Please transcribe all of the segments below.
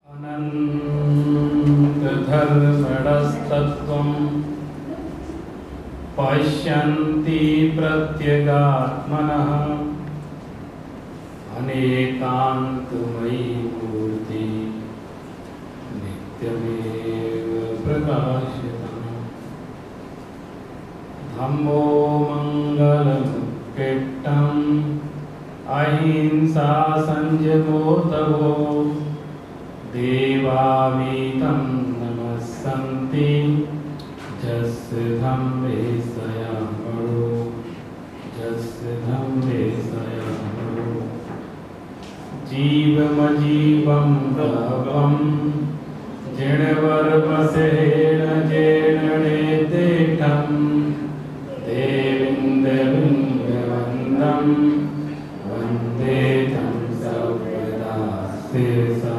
अनन्तधर्मणस्तत्त्वं पश्यन्ति प्रत्यगात्मनः अनेकान्तमयी मूर्ति नित्यमेव प्रकाशतम् धम्मो मङ्गलमुत्कृष्टम् अहिंसा संयमो तपो देवावीतं नमस्सन्ति जस्य धम्मे सयामरो जस्य धम्मे सयामरो जीवमजीवं बहवं जिणवर्मसेन जेणेतेठं देविन्दविन्दवन्दं वन्दे तं सर्वदा शिरसा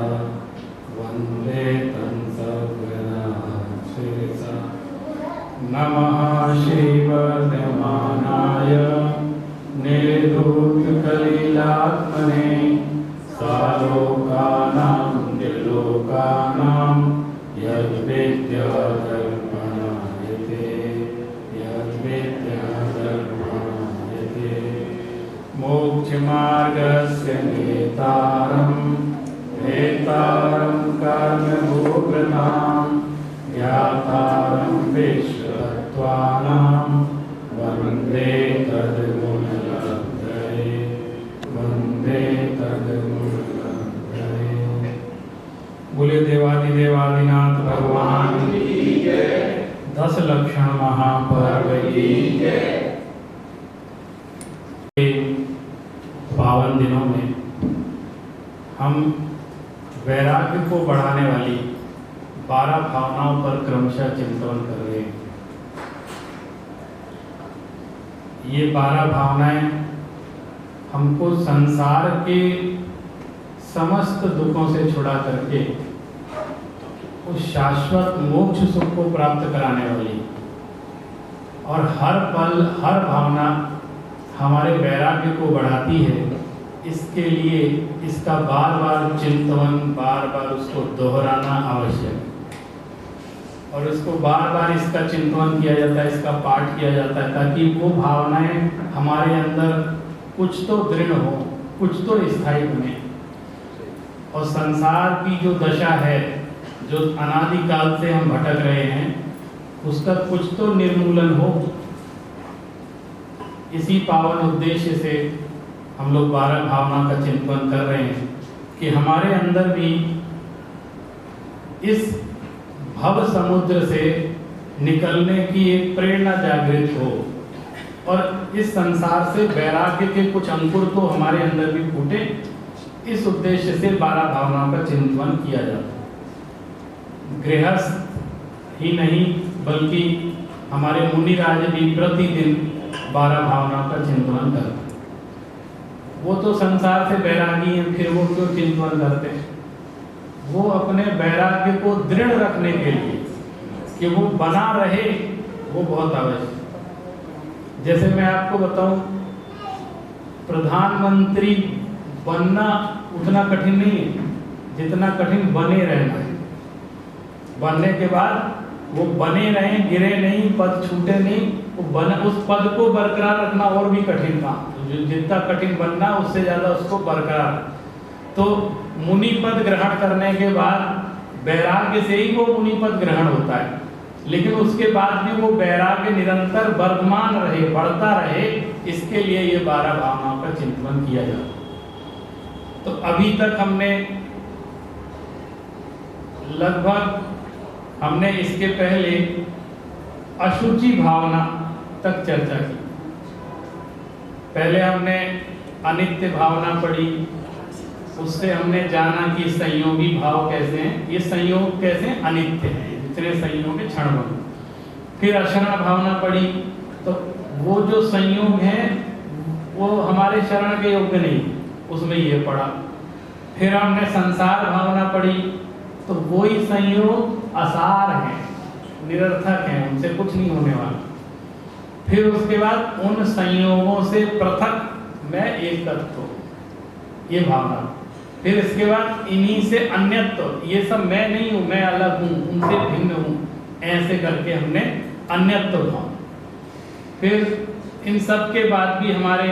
वन्दे तं सर्वदा शिरसा नमः श्रीवर्धमानाय निर्धूतकलिलात्मने सालोकानां त्रिलोकानां यद्विद्याधर्मणायते यद्विद्याधर्मणायते मोक्षमार्गस्य नेतारं कर्मभूभृतां ज्ञातारं विश्वतत्त्वानां वन्दे तद्गुणलब्धये वन्दे तद्गुणलब्धये। बोले देवादिदेवादिनाथ भगवान की जय। 10 लक्षण महापर्व की जय। पावन दिनों में हम वैराग्य को बढ़ाने वाली 12 भावनाओं पर क्रमशः चिंतन कर रहे हैं। ये 12 भावनाएं हमको संसार के समस्त दुखों से छुड़ा करके उस शाश्वत मोक्ष सुख को प्राप्त कराने वाली और हर पल हर भावना हमारे वैराग्य को बढ़ाती है। इसके लिए इसका बार बार चिंतन बार बार उसको दोहराना आवश्यक है और इसको बार बार इसका चिंतन किया जाता है, इसका पाठ किया जाता है ताकि वो भावनाएं हमारे अंदर कुछ तो दृढ़ हो, कुछ तो स्थायी बने और संसार की जो दशा है, जो अनादिकाल से हम भटक रहे हैं, उसका कुछ तो निर्मूलन हो। इसी पावन उद्देश्य से हम लोग 12 भावना का चिंतन कर रहे हैं कि हमारे अंदर भी इस भव समुद्र से निकलने की एक प्रेरणा जागृत हो और इस संसार से वैराग्य के कुछ अंकुर तो हमारे अंदर भी फूटे। इस उद्देश्य से 12 भावनाओं का चिंतन किया जाता है। गृहस्थ ही नहीं बल्कि हमारे मुनिराज भी प्रतिदिन 12 भावनाओं का चिंतन करते हैं। वो तो संसार से वैरागी हैं, फिर वो क्यों चिंतन करते हैं? वो अपने वैराग्य को दृढ़ रखने के लिए कि वो बना रहे, वो बहुत आवश्यक। जैसे मैं आपको बताऊं, प्रधानमंत्री बनना उतना कठिन नहीं है जितना कठिन बने रहना है। बनने के बाद वो बने रहें, गिरे नहीं, पद छूटे नहीं, वो बना उस पद को बरकरार रखना और भी कठिन था। जितना कठिन बनना उससे ज्यादा उसको बरकरार। तो मुनि पद ग्रहण करने के बाद वैराग्य से ही वो मुनि पद ग्रहण होता है, लेकिन उसके बाद भी वो वैराग्य निरंतर वर्धमान रहे, बढ़ता रहे, इसके लिए ये 12 भावनाओं का चिंतन किया जाता है। तो अभी तक हमने इसके पहले अशुचि भावना तक चर्चा की। पहले हमने अनित्य भावना पढ़ी, उससे हमने जाना कि संयोगी भाव कैसे हैं, ये संयोग कैसे अनित्य हैं, जितने संयोग के क्षण बन। फिर अशरण भावना पढ़ी, तो वो जो संयोग है वो हमारे शरण के योग्य नहीं, उसमें ये पढ़ा। फिर हमने संसार भावना पढ़ी, तो वही संयोग असार है, निरर्थक है, उनसे कुछ नहीं होने वाला। फिर उसके बाद उन संयोगों से पृथक मैं एक तत्व, ये भावना। फिर इसके बाद इन्हीं से अन्यत्व, ये सब मैं नहीं हूँ, मैं अलग हूँ, उनसे भिन्न हूँ, ऐसे करके हमने अन्यत्व भाव। फिर इन सब के बाद भी हमारे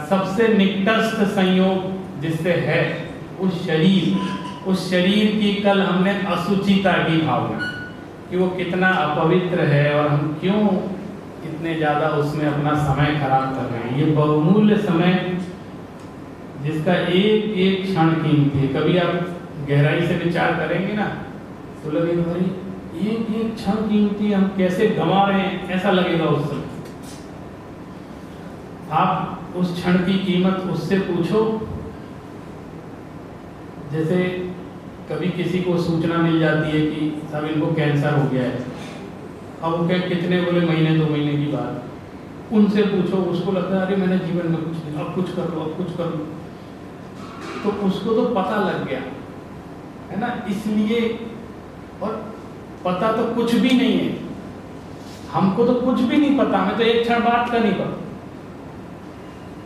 सबसे निकटस्थ संयोग जिससे है उस शरीर की कल हमने असुचिता की भावना, कि वो कितना अपवित्र है और हम क्यों इतने ज़्यादा उसमें अपना समय खराब कर रहे हैं। ये बहुमूल्य समय जिसका एक एक क्षण कीमती है। कभी आप गहराई से विचार करेंगे ना तो लगेगा भाई एक एक क्षण कीमती, हम कैसे गंवा रहे हैं, ऐसा लगेगा उस समय। आप उस क्षण की कीमत उससे पूछो, जैसे कभी किसी को सूचना मिल जाती है कि साहब इनको कैंसर हो गया है, अब वो क्या कितने बोले महीने 2 महीने की बात, उनसे पूछो, उसको लगता है अरे मैंने जीवन में कुछ नहीं, अब कुछ कर लो, अब कुछ कर लो, तो उसको तो पता लग गया है ना। इसलिए, और पता तो कुछ भी नहीं है, हमको तो कुछ भी नहीं पता, हमें तो एक क्षण बाद का नहीं पता।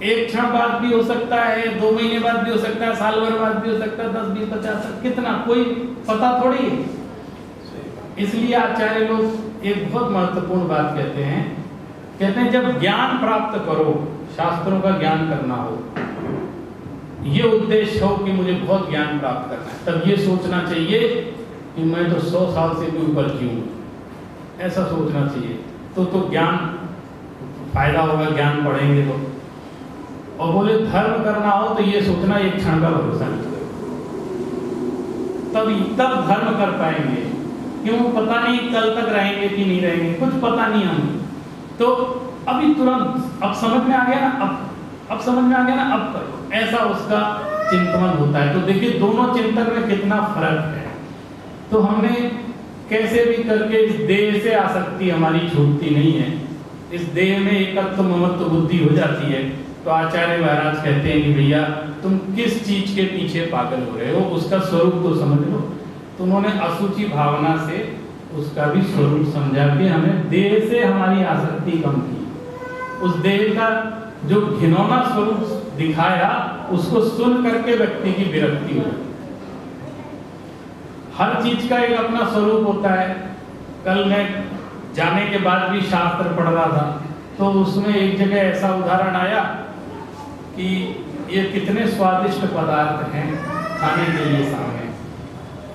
एक क्षण बाद भी हो सकता है, 2 महीने बाद भी हो सकता है, साल भर बाद भी हो सकता है, 10 20 50 कितना, कोई पता थोड़ी है। इसलिए आचार्य लोग एक बहुत महत्वपूर्ण बात कहते हैं जब ज्ञान प्राप्त करो, शास्त्रों का ज्ञान करना हो, ये उद्देश्य हो कि मुझे बहुत ज्ञान प्राप्त करना है, तब ये सोचना चाहिए कि मैं तो 100 साल से भी ऊपर जीऊंगा, ऐसा सोचना चाहिए। तो ज्ञान फायदा होगा, ज्ञान पढ़ेंगे तो। और बोले धर्म करना हो तो ये सोचना एक क्षण का भरोसा नहीं, तब धर्म कर पाएंगे। क्यों? पता नहीं कल तक रहेंगे कि नहीं रहेंगे, कुछ पता नहीं हमें। तो अभी तुरंत अब समझ में आ गया ना, अब समझ में आ गया ना, अब करो, ऐसा उसका चिंतन होता है। तो देखिए दोनों चिंतन में कितना फर्क है। तो हमने कैसे भी करके इस देह से आसक्ति हमारी छूटती नहीं है, इस देह में एकत्व ममत्व बुद्धि हो जाती है। तो आचार्य महाराज कहते हैं कि भैया तुम किस चीज के पीछे पागल हो रहे हो, उसका स्वरूप तो समझ लो। तो उन्होंने असुचि भावना से उसका भी स्वरूप समझा के हमें देह से हमारी आसक्ति कम की, उस देह का जो घिनौना स्वरूप दिखाया उसको सुन करके व्यक्ति की विरक्ति हो। हर चीज का एक अपना स्वरूप होता है। कल मैं जाने के बाद भी शास्त्र पढ़ रहा था, तो उसमें एक जगह ऐसा उदाहरण आया कि ये कितने स्वादिष्ट पदार्थ हैं खाने के लिए सामने,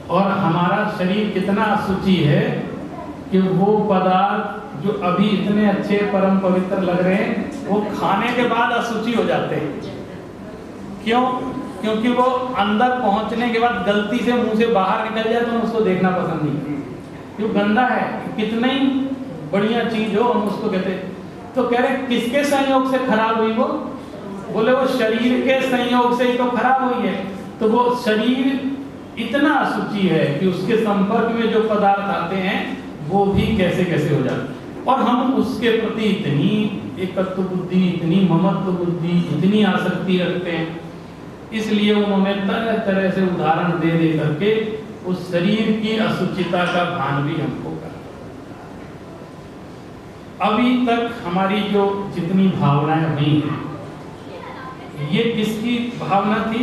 और हमारा शरीर कितना असुचि है कि वो पदार्थ जो अभी इतने अच्छे परम पवित्र लग रहे हैं वो खाने के बाद असुचि हो जाते हैं। क्यों? क्योंकि वो अंदर पहुंचने के बाद गलती से मुंह से बाहर निकल जाए तो हम उसको देखना पसंद नहीं, क्यों? गंदा है, कितना ही बढ़िया चीज हो हम उसको कहते। तो कह रहे किसके संयोग से खराब हुई वो? बोले वो शरीर के संयोग से ही तो खराब हुई है। तो वो शरीर इतना असुचि है कि उसके संपर्क में जो पदार्थ आते हैं वो भी कैसे कैसे हो जाते हैं, और हम उसके प्रति इतनी एकत्व बुद्धि, इतनी ममत्व बुद्धि, इतनी आसक्ति रखते हैं। इसलिए उन्होंने तरह तरह से उदाहरण दे दे करके उस शरीर की असुचिता का भान भी हमको कर। अभी तक हमारी जो जितनी भावनाएं हुई हैं ये किसकी भावना थी,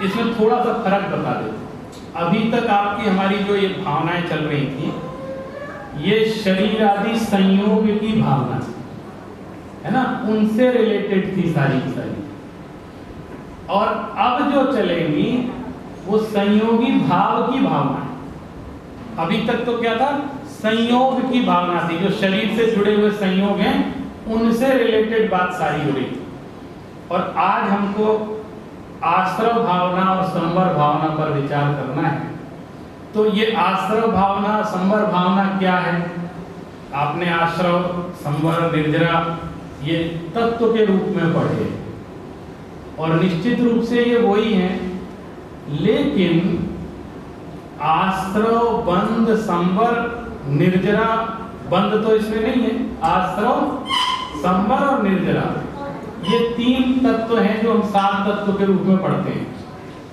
इसमें थोड़ा सा फर्क बता देते। अभी तक आपकी हमारी जो ये भावनाएं चल रही थी ये शरीर आदि संयोग की भावना है ना, उनसे रिलेटेड थी सारी की सारी। और अब जो चलेंगी वो संयोगी भाव की भावना है। अभी तक तो क्या था, संयोग की भावना थी, जो शरीर से जुड़े हुए संयोग हैं उनसे रिलेटेड बात सारी हो रही थी। और आज हमको आश्रव भावना और संवर भावना पर विचार करना है। तो ये आश्रव भावना संवर भावना क्या है? आपने आश्रव संवर निर्जरा ये तत्व के रूप में पढ़े, और निश्चित रूप से ये वही हैं, लेकिन आश्रव बंध संवर निर्जरा, बंध तो इसमें नहीं है, आश्रव संवर और निर्जरा ये 3 तत्व हैं जो हम 7 तत्व के रूप में पढ़ते हैं।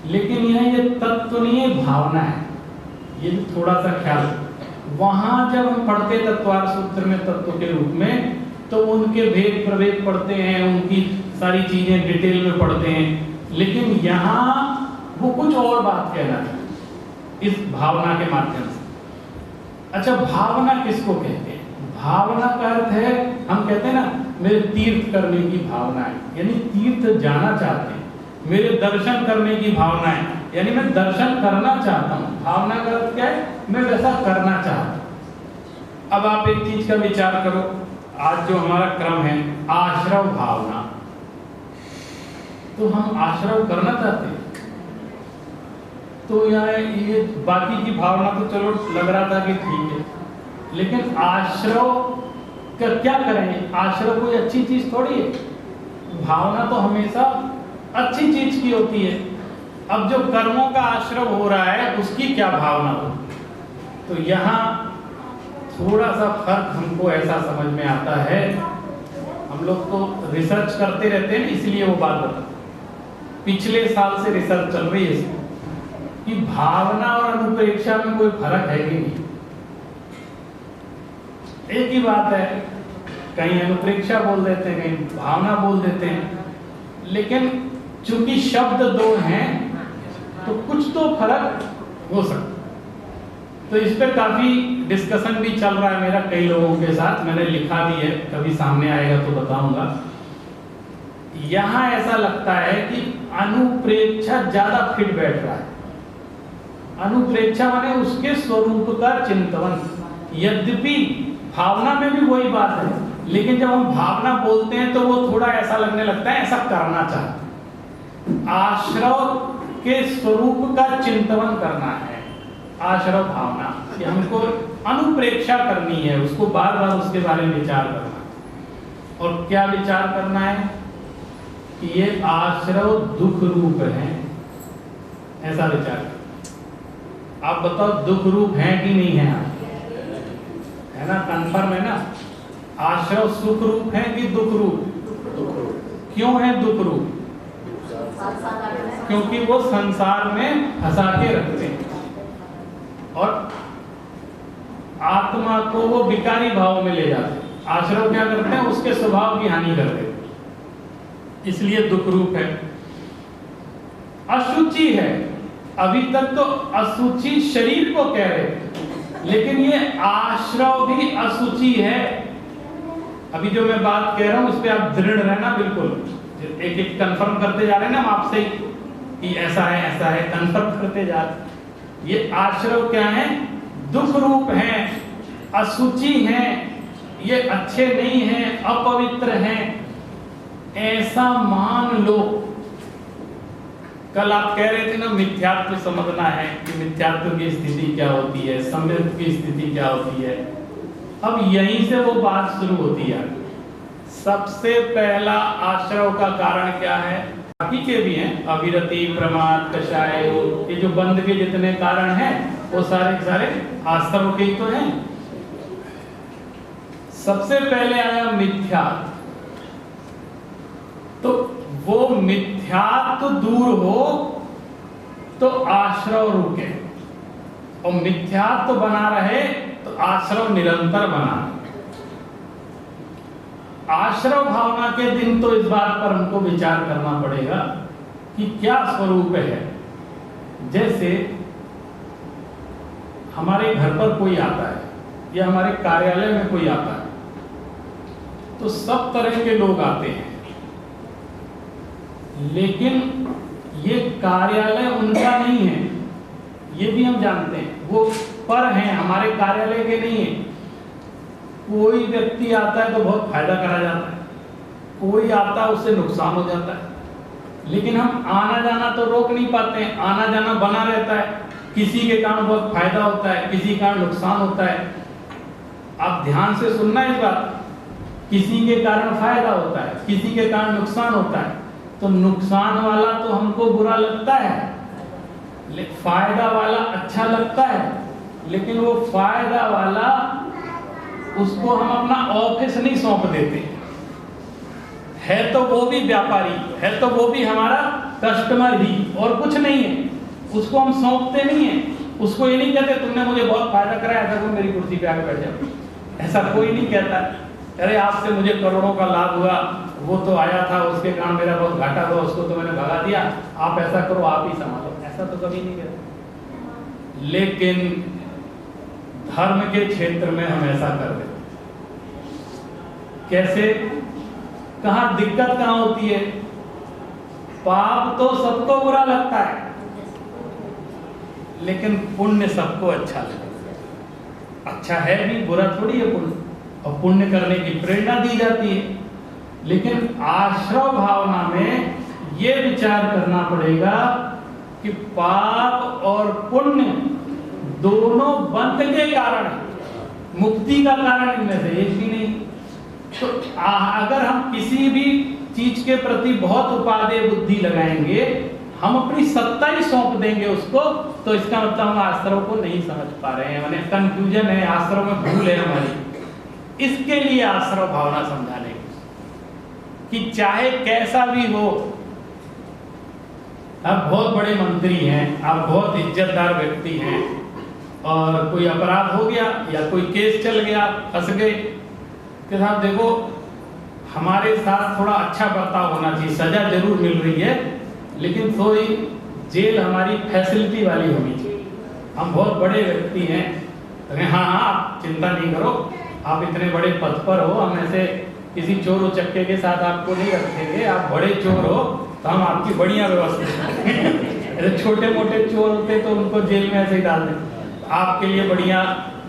लेकिन यह ये तत्व नहीं है, भावना है। ये थोड़ा सा ख्याल, वहां जब हम पढ़ते तत्वार सूत्र में तत्व के रूप में, तो उनके भेद प्रभेद पढ़ते हैं, उनकी सारी चीजें डिटेल में पढ़ते हैं। लेकिन यहाँ वो कुछ और बात कहना चाहते इस भावना के माध्यम से। अच्छा, भावना किसको कहते हैं? भावना का अर्थ है, हम कहते हैं ना मेरे तीर्थ करने की भावना है, यानी तीर्थ जाना चाहते हैं। मेरे दर्शन करने की भावना है, यानी मैं दर्शन करना चाहता हूँ। भावना का अर्थ क्या है? मैं वैसा करना चाहता हूँ। अब आप एक चीज का विचार करो, आज जो हमारा क्रम है आश्रव भावना, तो हम आश्रव करना चाहते हैं। तो यहाँ ये बाकी की भावना तो चलो लग रहा था कि ठीक है, लेकिन आश्रव का क्या करें? आश्रव कोई अच्छी चीज थोड़ी है। भावना तो हमेशा अच्छी चीज की होती है। अब जो कर्मों का आश्रव हो रहा है उसकी क्या भावना हो? तो यहाँ थोड़ा सा फर्क हमको ऐसा समझ में आता है। हम लोग तो रिसर्च करते रहते हैं, इसलिए वो बात बता, पिछले साल से रिसर्च चल रही है कि भावना और अनुप्रेक्षा में कोई फर्क है कि नहीं। एक ही बात है, कहीं अनुप्रेक्षा बोल देते हैं, कहीं भावना बोल देते हैं, लेकिन चूंकि शब्द दो हैं तो कुछ तो फर्क हो सकता। तो इस पे काफी डिस्कशन भी चल रहा है मेरा कई लोगों के साथ, मैंने लिखा भी है, कभी सामने आएगा तो बताऊंगा। यहां ऐसा लगता है कि अनुप्रेक्षा ज्यादा फिट बैठ रहा है। अनुप्रेक्षा माने उसके स्वरूप का चिंतन। यद्यपि भावना में भी वही बात है, लेकिन जब हम भावना बोलते हैं तो वो थोड़ा ऐसा लगने लगता है ऐसा करना चाहते। आश्रव के स्वरूप का चिंतन करना है, आश्रव भावना कि हमको अनुप्रेक्षा करनी है, उसको बार बार उसके बारे में विचार करना। और क्या विचार करना है कि ये आश्रव दुख रूप है, ऐसा विचार। आप बताओ दुख रूप है कि नहीं है? है ना, कंफर्म है ना? आश्रव सुख रूप है कि दुख रूप? क्यों है दुख रूप? क्योंकि वो संसार में फंसा के रखते हैं और आत्मा को वो विकारी भाव में ले जाते हैं। आश्रव क्या करते हैं? उसके स्वभाव की हानि करते हैं, इसलिए दुख रूप है। अशुचि है, अभी तक तो अशुचि शरीर को कह रहे थे, लेकिन ये आश्रव भी अशुचि है। अभी जो मैं बात कह रहा हूं उस पर आप दृढ़ रहना, बिल्कुल एक एक कंफर्म करते जा रहे हैं ना हम आपसे कि ऐसा है, कंफर्म करते जा रहे। ये आश्रव क्या है? दुख रूप है, अशुचि है, ये अच्छे नहीं है, अपवित्र हैं, ऐसा मान लो। कल आप कह रहे थे ना मिथ्यात्व समझना है कि मिथ्यात्व की स्थिति क्या होती है, सम्यक की स्थिति क्या होती है। अब यहीं से वो बात शुरू होती है। सबसे पहला आश्रव का कारण क्या है? बाकी के भी हैं, अविरति, प्रमाद, कषाय, ये जो बंध के जितने कारण हैं वो सारे सारे आश्रव के ही तो हैं। सबसे पहले आया मिथ्या, तो वो मिथ्यात्व दूर हो तो आश्रव रुके, और मिथ्यात्व बना रहे तो आश्रव निरंतर बना। आश्रव भावना के दिन तो इस बात पर हमको विचार करना पड़ेगा कि क्या स्वरूप है। जैसे हमारे घर पर कोई आता है या हमारे कार्यालय में कोई आता है, तो सब तरह के लोग आते हैं, लेकिन ये कार्यालय उनका नहीं है, ये भी हम जानते हैं। वो पर हैं, हमारे कार्यालय के नहीं है। कोई व्यक्ति आता है तो बहुत फायदा करा जाता है, कोई आता है उससे नुकसान हो जाता है, लेकिन हम आना जाना तो रोक नहीं पाते हैं, आना जाना बना रहता है। किसी के कारण बहुत फायदा होता है, किसी के कारण नुकसान होता है। आप ध्यान से सुनना इस बात, किसी के कारण फायदा होता है, किसी के कारण नुकसान होता है। तो नुकसान वाला तो हमको बुरा लगता है, फायदा वाला अच्छा लगता है, लेकिन वो फायदा वाला उसको हम अपना ऑफिस नहीं सौंप देते। है तो वो भी व्यापारी, है तो वो भी हमारा कस्टमर ही, और कुछ नहीं है। उसको हम सौंपते नहीं है, उसको ये नहीं कहते तुमने मुझे बहुत फायदा कराया, अगर वो मेरी कुर्सी पे आके बैठ जाओ। ऐसा कोई नहीं कहता, अरे आपसे मुझे करोड़ों का लाभ हुआ, वो तो आया था, उसके कारण मेरा बहुत घाटा हुआ, उसको तो मैंने भगा दिया, आप ऐसा करो, आप ही संभालो, ऐसा तो कभी नहीं कहते। लेकिन धर्म के क्षेत्र में हम ऐसा कर देते। कैसे? कहाँ दिक्कत कहाँ होती है? पाप तो सबको बुरा लगता है, लेकिन पुण्य सबको अच्छा लगता है। अच्छा है भी, बुरा थोड़ी है पुण्य, और पुण्य करने की प्रेरणा दी जाती है। लेकिन आश्रव भावना में ये विचार करना पड़ेगा कि पाप और पुण्य दोनों बंध के कारण है, मुक्ति का कारण इनमें से एक भी नहीं। तो अगर हम किसी भी चीज के प्रति बहुत उपादेय बुद्धि लगाएंगे, हम अपनी सत्ता ही सौंप देंगे उसको, तो इसका मतलब हम आश्रव को नहीं समझ पा रहे हैं, माने कंफ्यूजन है, आश्रव में भूल है हमारी। इसके लिए आश्रव भावना समझाने कि चाहे कैसा भी हो, आप बहुत बड़े मंत्री हैं, आप बहुत इज्जतदार व्यक्ति हैं, और कोई अपराध हो गया या कोई केस चल गया, फंस गए, कि साहब देखो हमारे साथ थोड़ा अच्छा बर्ताव होना चाहिए, सजा जरूर मिल रही है, लेकिन थोड़ी जेल हमारी फैसिलिटी वाली होनी चाहिए, हम बहुत बड़े व्यक्ति हैं। तो हाँ हाँ, आप चिंता नहीं करो, आप इतने बड़े पद पर हो, हम ऐसे किसी चोर उचक्के के साथ आपको नहीं रखेंगे, आप बड़े चोर हो तो हम आपकी बढ़िया व्यवस्था ऐसे छोटे मोटे चोर होते तो उनको जेल में ऐसे ही डाल दें, आपके लिए बढ़िया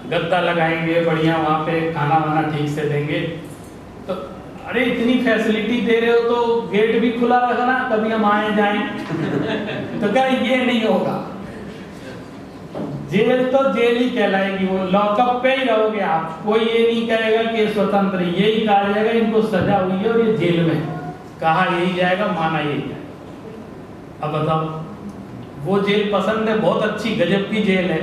गद्दा लगाएंगे, बढ़िया वहाँ पे खाना वाना ठीक से देंगे। तो अरे इतनी फैसिलिटी दे रहे हो तो गेट भी खुला रखना, कभी हम आए जाएं। तो क्या ये नहीं होगा, जेल तो जेल ही कहलाएगी, वो लॉकअप पे ही रहोगे आप, कोई ये नहीं कहेगा कि स्वतंत्र, यही कहा जाएगा इनको सजा हुई है और ये जेल में, कहा यही जाएगा, माना यही जाएगा। अब बताओ, वो जेल पसंद है, बहुत अच्छी गजब की जेल है,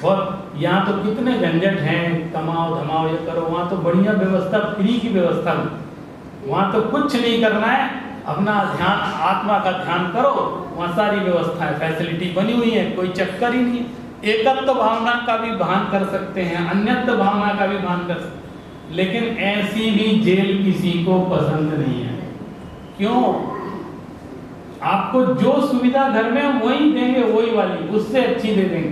और यहाँ तो कितने झंझट हैं, कमाओ धमाओ ये करो, वहाँ तो बढ़िया व्यवस्था, फ्री की व्यवस्था, वहाँ तो कुछ नहीं करना है, अपना ध्यान, आत्मा का ध्यान करो, वहाँ सारी व्यवस्था है, फैसिलिटी बनी हुई है, कोई चक्कर ही नहीं। एकत्व भावना का भी भान कर सकते हैं, अन्यत्व भावना का भी भान कर सकते हैं, लेकिन ऐसी भी जेल किसी को पसंद नहीं है। क्यों? आपको जो सुविधा घर में वही देंगे, वही वाली, उससे अच्छी दे देंगे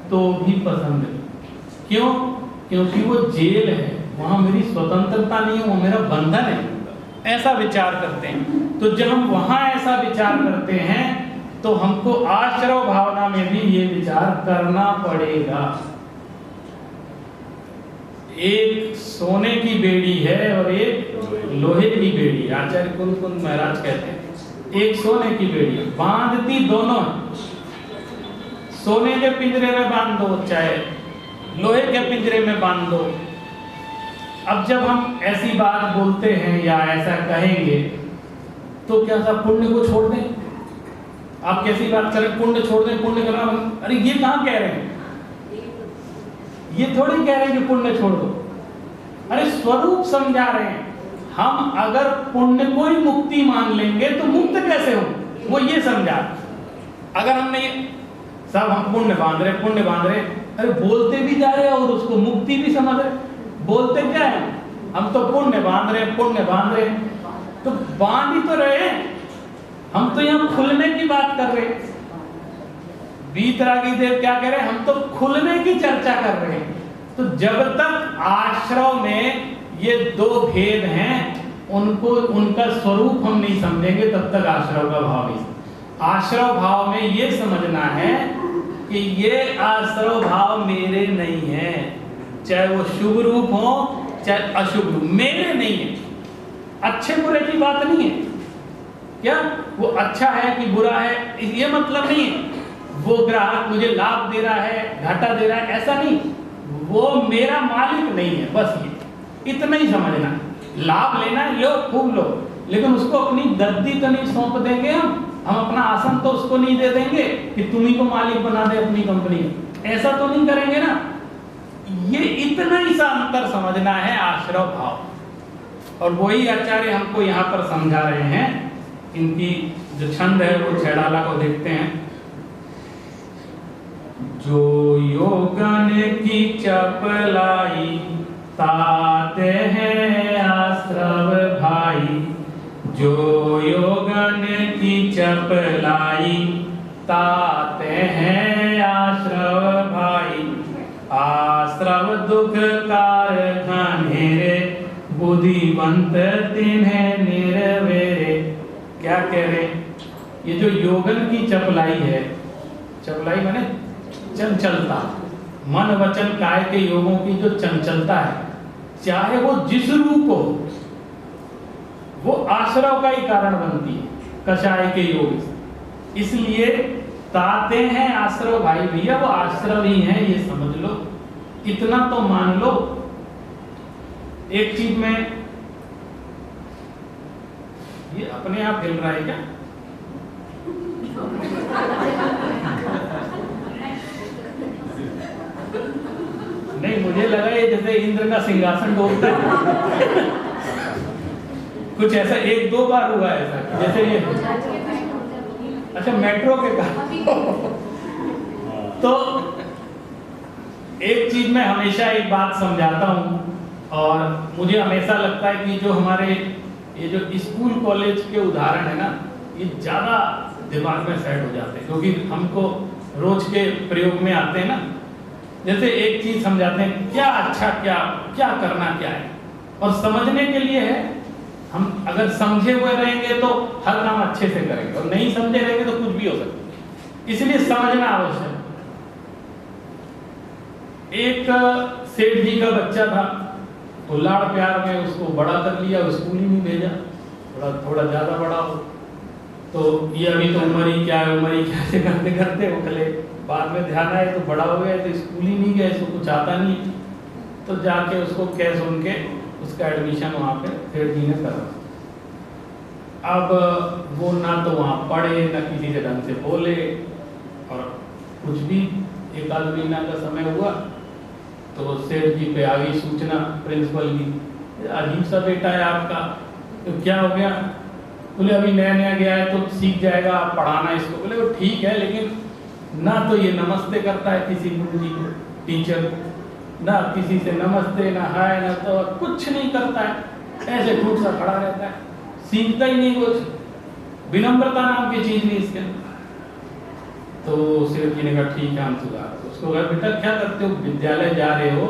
तो भी पसंद है। क्यों? क्योंकि वो जेल है, वहां मेरी स्वतंत्रता नहीं है, वो मेरा बंधन है, ऐसा विचार करते हैं। तो जब हम वहां ऐसा विचार करते हैं तो हमको आश्रव भावना में भी ये विचार करना पड़ेगा। एक सोने की बेड़ी है और एक लोहे की बेड़ी, आचार्य कुंद महाराज कहते हैं, एक सोने की बेड़ी, बांधती दोनों, सोने के पिंजरे में बांध दो चाहे लोहे के पिंजरे में बांध दो। अब जब हम ऐसी बात बोलते हैं या ऐसा कहेंगे तो क्या सब पुण्य को छोड़ दें? आप कैसी बात करें, पुण्य छोड़ दें, पुण्य करना, अरे ये कहाँ कह रहे हैं, ये थोड़ी कह रहे हैं कि पुण्य छोड़ दो, अरे स्वरूप समझा रहे हैं। हम अगर पुण्य को ही मुक्ति मान लेंगे तो मुक्त कैसे हो, वो ये समझा। अगर हमने सब हम पुण्य बांध रहे, पुण्य बांध रहे, अरे बोलते भी जा रहे और उसको मुक्ति भी समझ रहे, बोलते क्या है, हम तो पुण्य बांध रहे, पुण्य बांध रहे, तो बांध ही तो रहे, हम तो यहाँ खुलने की बात कर रहे। वीतरागी देव क्या कह रहे हैं, हम तो खुलने की चर्चा कर रहे हैं। तो जब तक आश्रव में ये दो भेद हैं, उनको, उनका स्वरूप हम नहीं समझेंगे, तब तक आश्रव का भाव नहीं। आश्रव भाव में ये समझना है कि ये आश्रव भाव मेरे नहीं है, चाहे वो शुभ रूप हो चाहे अशुभ रूप, मेरे नहीं है। अच्छे बुरे की बात नहीं है, क्या वो अच्छा है कि बुरा है ये मतलब नहीं है, वो ग्राहक मुझे लाभ दे रहा है, घाटा दे रहा है, ऐसा नहीं, वो मेरा मालिक नहीं है, बस ये इतना ही समझना। लाभ लेना लो, खूब लो, लेकिन उसको अपनी गद्दी तो नहीं सौंप देंगे, हम अपना आसन तो उसको नहीं दे देंगे कि तुम्ही को मालिक बना दे अपनी कंपनी, ऐसा तो नहीं करेंगे ना। ये इतना ही सा अंतर समझना है आश्रव भाव, और वही आचार्य हमको यहाँ पर समझा रहे हैं। इनकी जो छंद है वो छेड़ाला को देखते हैं। जो योगन की चपलाई ताते हैं आश्रव भाई, जो योगन की चपलाई, ताते हैं आश्रव भाई। आश्रव दुख कार घनेरे, बुद्धिवंत तिन्हें निर्वेरे। क्या कह रहे? ये जो योगन की चपलाई है, चपलाई माने चंचलता, मन वचन काय के योगों की जो चंचलता है, चाहे वो जिस रूप हो, वो आश्रव का ही कारण बनती है, कषाय के योग से। इसलिए ताते हैं आश्रव भाई, भैया वो आश्रव ही हैं, ये समझ लो, इतना तो मान लो। एक चीज में ये अपने आप हिल रहा है क्या? नहीं, मुझे लगा ये जैसे इंद्र का सिंहासन डोलता है। कुछ ऐसा एक दो बार हुआ ऐसा, जैसे ये अच्छा मेट्रो के कारण। तो एक चीज मैं हमेशा एक बात समझाता हूँ, और मुझे हमेशा लगता है कि जो हमारे ये जो स्कूल कॉलेज के उदाहरण है ना, ये ज्यादा दिमाग में सेट हो जाते हैं, क्योंकि हमको रोज के प्रयोग में आते हैं ना। जैसे एक चीज समझाते हैं, क्या अच्छा क्या क्या करना क्या है, और समझने के लिए है। हम अगर समझे हुए रहेंगे तो हर काम अच्छे से करेंगे, और नहीं समझे रहेंगे तो कुछ भी हो सकता है। इसलिए समझना आवश्यक। एक सेठ जी का बच्चा था, तो लाड़ प्यार में उसको बड़ा कर लिया, स्कूल ही नहीं भेजा, थोड़ा ज्यादा बड़ा हो। तो ये अभी तो उम्र ही क्या है, उम्र ही कैसे करते करते वो कले बाद में ध्यान आए तो बड़ा हो गया, तो स्कूल ही नहीं गया, इसको कुछ आता नहीं। तो जाके उसको कह सुन के उसका एडमिशन वहाँ पे सेठ जी ने करा। अब वो ना तो वहाँ पढ़े, ना किसी से ढंग से बोले, और कुछ भी एक आध महीना का समय हुआ तो सेठ जी पे आ गई सूचना प्रिंसिपल की, अजीब सा बेटा है आपका। तो क्या हो गया? बोले अभी नया नया गया है तो सीख जाएगा, आप पढ़ाना इसको। बोले वो ठीक है, लेकिन ना तो ये नमस्ते करता है किसी गुरु जी को, टीचर, ना किसी से नमस्ते, ना हाय, ना तो कुछ नहीं करता है, ऐसे ठूठ सा खड़ा रहता है, सीखता ही नहीं कुछ, विनम्रता नाम की चीज नहीं इसके अंदर। तो सेठ जी ने कहा ठीक है हम सुधार। उसको कहा बेटा क्या करते हो, विद्यालय जा रहे हो,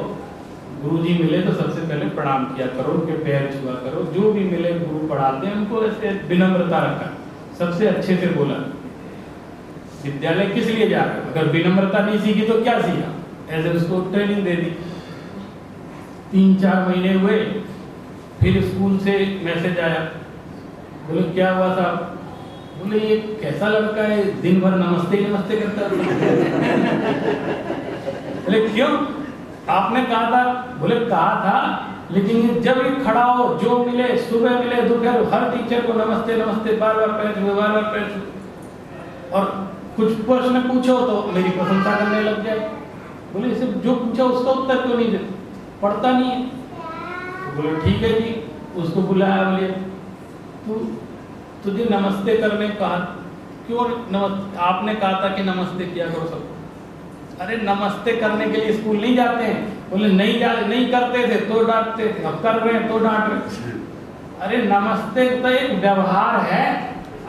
गुरुजी मिले तो सबसे पहले प्रणाम किया करो, उनके पैर छुआ करो, जो भी मिले गुरु पढ़ाते हैं उनको ऐसे विनम्रता रखा, सबसे अच्छे से बोला। विद्यालय किस लिए जा रहे हो, अगर विनम्रता नहीं सीखी तो क्या सीखा, ऐसे उसको ट्रेनिंग दे दी। 3-4 महीने हुए, फिर स्कूल से मैसेज आया, बोले क्या हुआ साहब? बोले ये कैसा लड़का है, दिन भर नमस्ते ही नमस्ते करता है। बोले क्यों, आपने कहा था? बोले कहा था, लेकिन ये जब ये खड़ा हो, जो मिले, सुबह मिले दोपहर, हर टीचर को नमस्ते नमस्ते, बार बार पैर छुए, बार बार पैर छुए, और कुछ प्रश्न पूछो तो मेरी प्रशंसा करने लग जाए। बोले इसे जो पूछा उसका उत्तर क्यों नहीं देते, पढ़ता नहीं है। तो बोले ठीक है जी, उसको बुलाया, बोले तुझे नमस्ते करने कहा क्यों? आपने कहा था कि नमस्ते किया करो सबको। अरे नमस्ते करने के लिए स्कूल नहीं जाते हैं? बोले नहीं करते थे तो डांटते थे, अब कर रहे हैं तो डांट रहे। अरे नमस्ते तो एक व्यवहार है,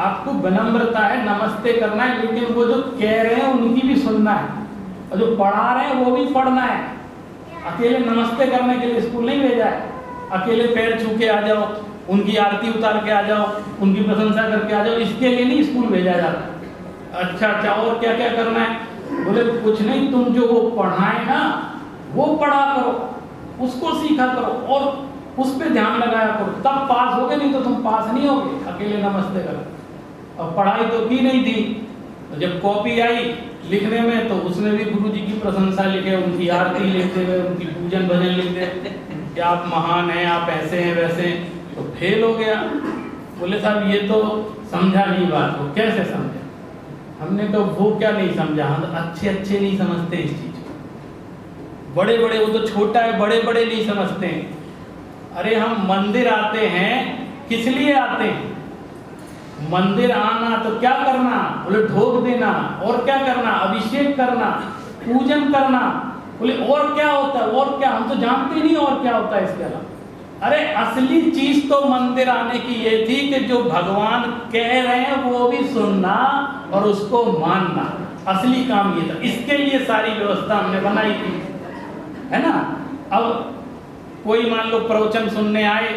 आपको विनम्रता है, नमस्ते करना है, लेकिन वो जो कह रहे हैं उनकी भी सुनना है, और जो पढ़ा रहे हैं वो भी पढ़ना है। अकेले नमस्ते करने के लिए स्कूल नहीं भेजा है, अकेले पैर छू के आ जाओ, उनकी आरती उतार के आ जाओ, उनकी प्रशंसा करके आ जाओ, इसके लिए नहीं स्कूल भेजा जाता। अच्छा और क्या क्या करना है? बोले कुछ नहीं, तुम जो वो पढ़ाए ना वो पढ़ा करो, उसको सीखा करो और उस पर ध्यान लगाया करो, तब पास होगे, नहीं तो तुम पास नहीं होगे अकेले नमस्ते करो। अब पढ़ाई तो की नहीं थी, तो जब कॉपी आई लिखने में तो उसमें भी गुरु जी की प्रशंसा लिखे, उनकी आरती लिखते हुए, उनकी पूजन भजन लिखते कि आप महान हैं, आप ऐसे हैं वैसे हैं, तो फेल हो गया। बोले साहब ये तो समझा नहीं बात को। कैसे समझा? हमने तो वो क्या नहीं समझा, हम अच्छे नहीं समझते इस चीज को। बड़े बड़े, वो तो छोटा है, बड़े बड़े नहीं समझते हैं। अरे हम मंदिर आते हैं, किस लिए आते हैं? मंदिर आना तो क्या करना? बोले ढोक देना, और क्या करना? अभिषेक करना, पूजन करना। बोले और क्या होता है? और क्या? हम तो जानते ही नहीं और क्या होता है इसके अलावा। अरे असली चीज तो मंदिर आने की ये थी कि जो भगवान कह रहे हैं वो भी सुनना और उसको मानना, असली काम ये था। इसके लिए सारी व्यवस्था हमने बनाई थी, है ना। अब कोई मान लो प्रवचन सुनने आए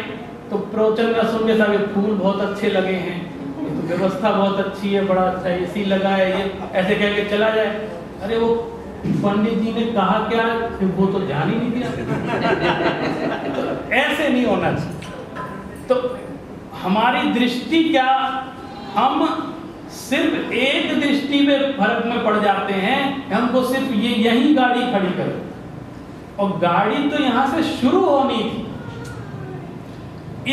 तो प्रवचन का सुन के सारे फूल बहुत अच्छे लगे हैं, तो व्यवस्था बहुत अच्छी है, बड़ा अच्छा एसी लगा है, ये ऐसे कह के चला जाए। अरे वो पंडित जी ने कहा क्या, वो तो ध्यान ही नहीं दिया। तो ऐसे नहीं होना चाहिए। तो हमारी दृष्टि क्या, हम सिर्फ एक दृष्टि में फर्क में पड़ जाते हैं। हमको सिर्फ ये यही गाड़ी खड़ी करो, और गाड़ी तो यहां से शुरू होनी थी,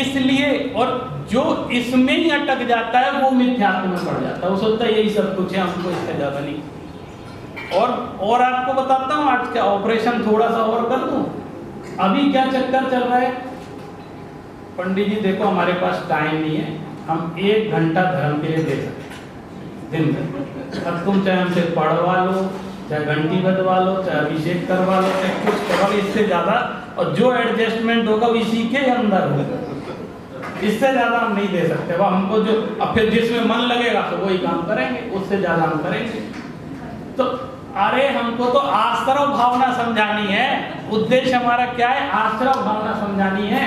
इसलिए। और जो इसमें ही अटक जाता है वो मिथ्यात्व में पड़ जाता है, वो सोचता है यही सब कुछ है, हमको इससे ज्यादा नहीं। और आपको बताता हूँ आज क्या ऑपरेशन थोड़ा सा और कर दूं। अभी क्या चक्कर चल रहा है, पंडित जी देखो हमारे पास टाइम नहीं है, हम 1 घंटा धर्म के लिए दे सकते दिन में। अब तुम चाहे हमसे पढ़वा लो, चाहे घंटी बजवा लो, चाहे अभिषेक करवा लो, चाहे कुछ करवा लो, इससे ज्यादा। और जो एडजस्टमेंट होगा वो इसी के अंदर होगा, इससे ज्यादा हम नहीं दे सकते। वह हमको जो अब फिर जिसमें मन लगेगा तो वही काम करेंगे, उससे ज्यादा हम करेंगे। तो अरे हमको तो आश्रव भावना समझानी है, उद्देश्य हमारा क्या है, आश्रव भावना समझानी है।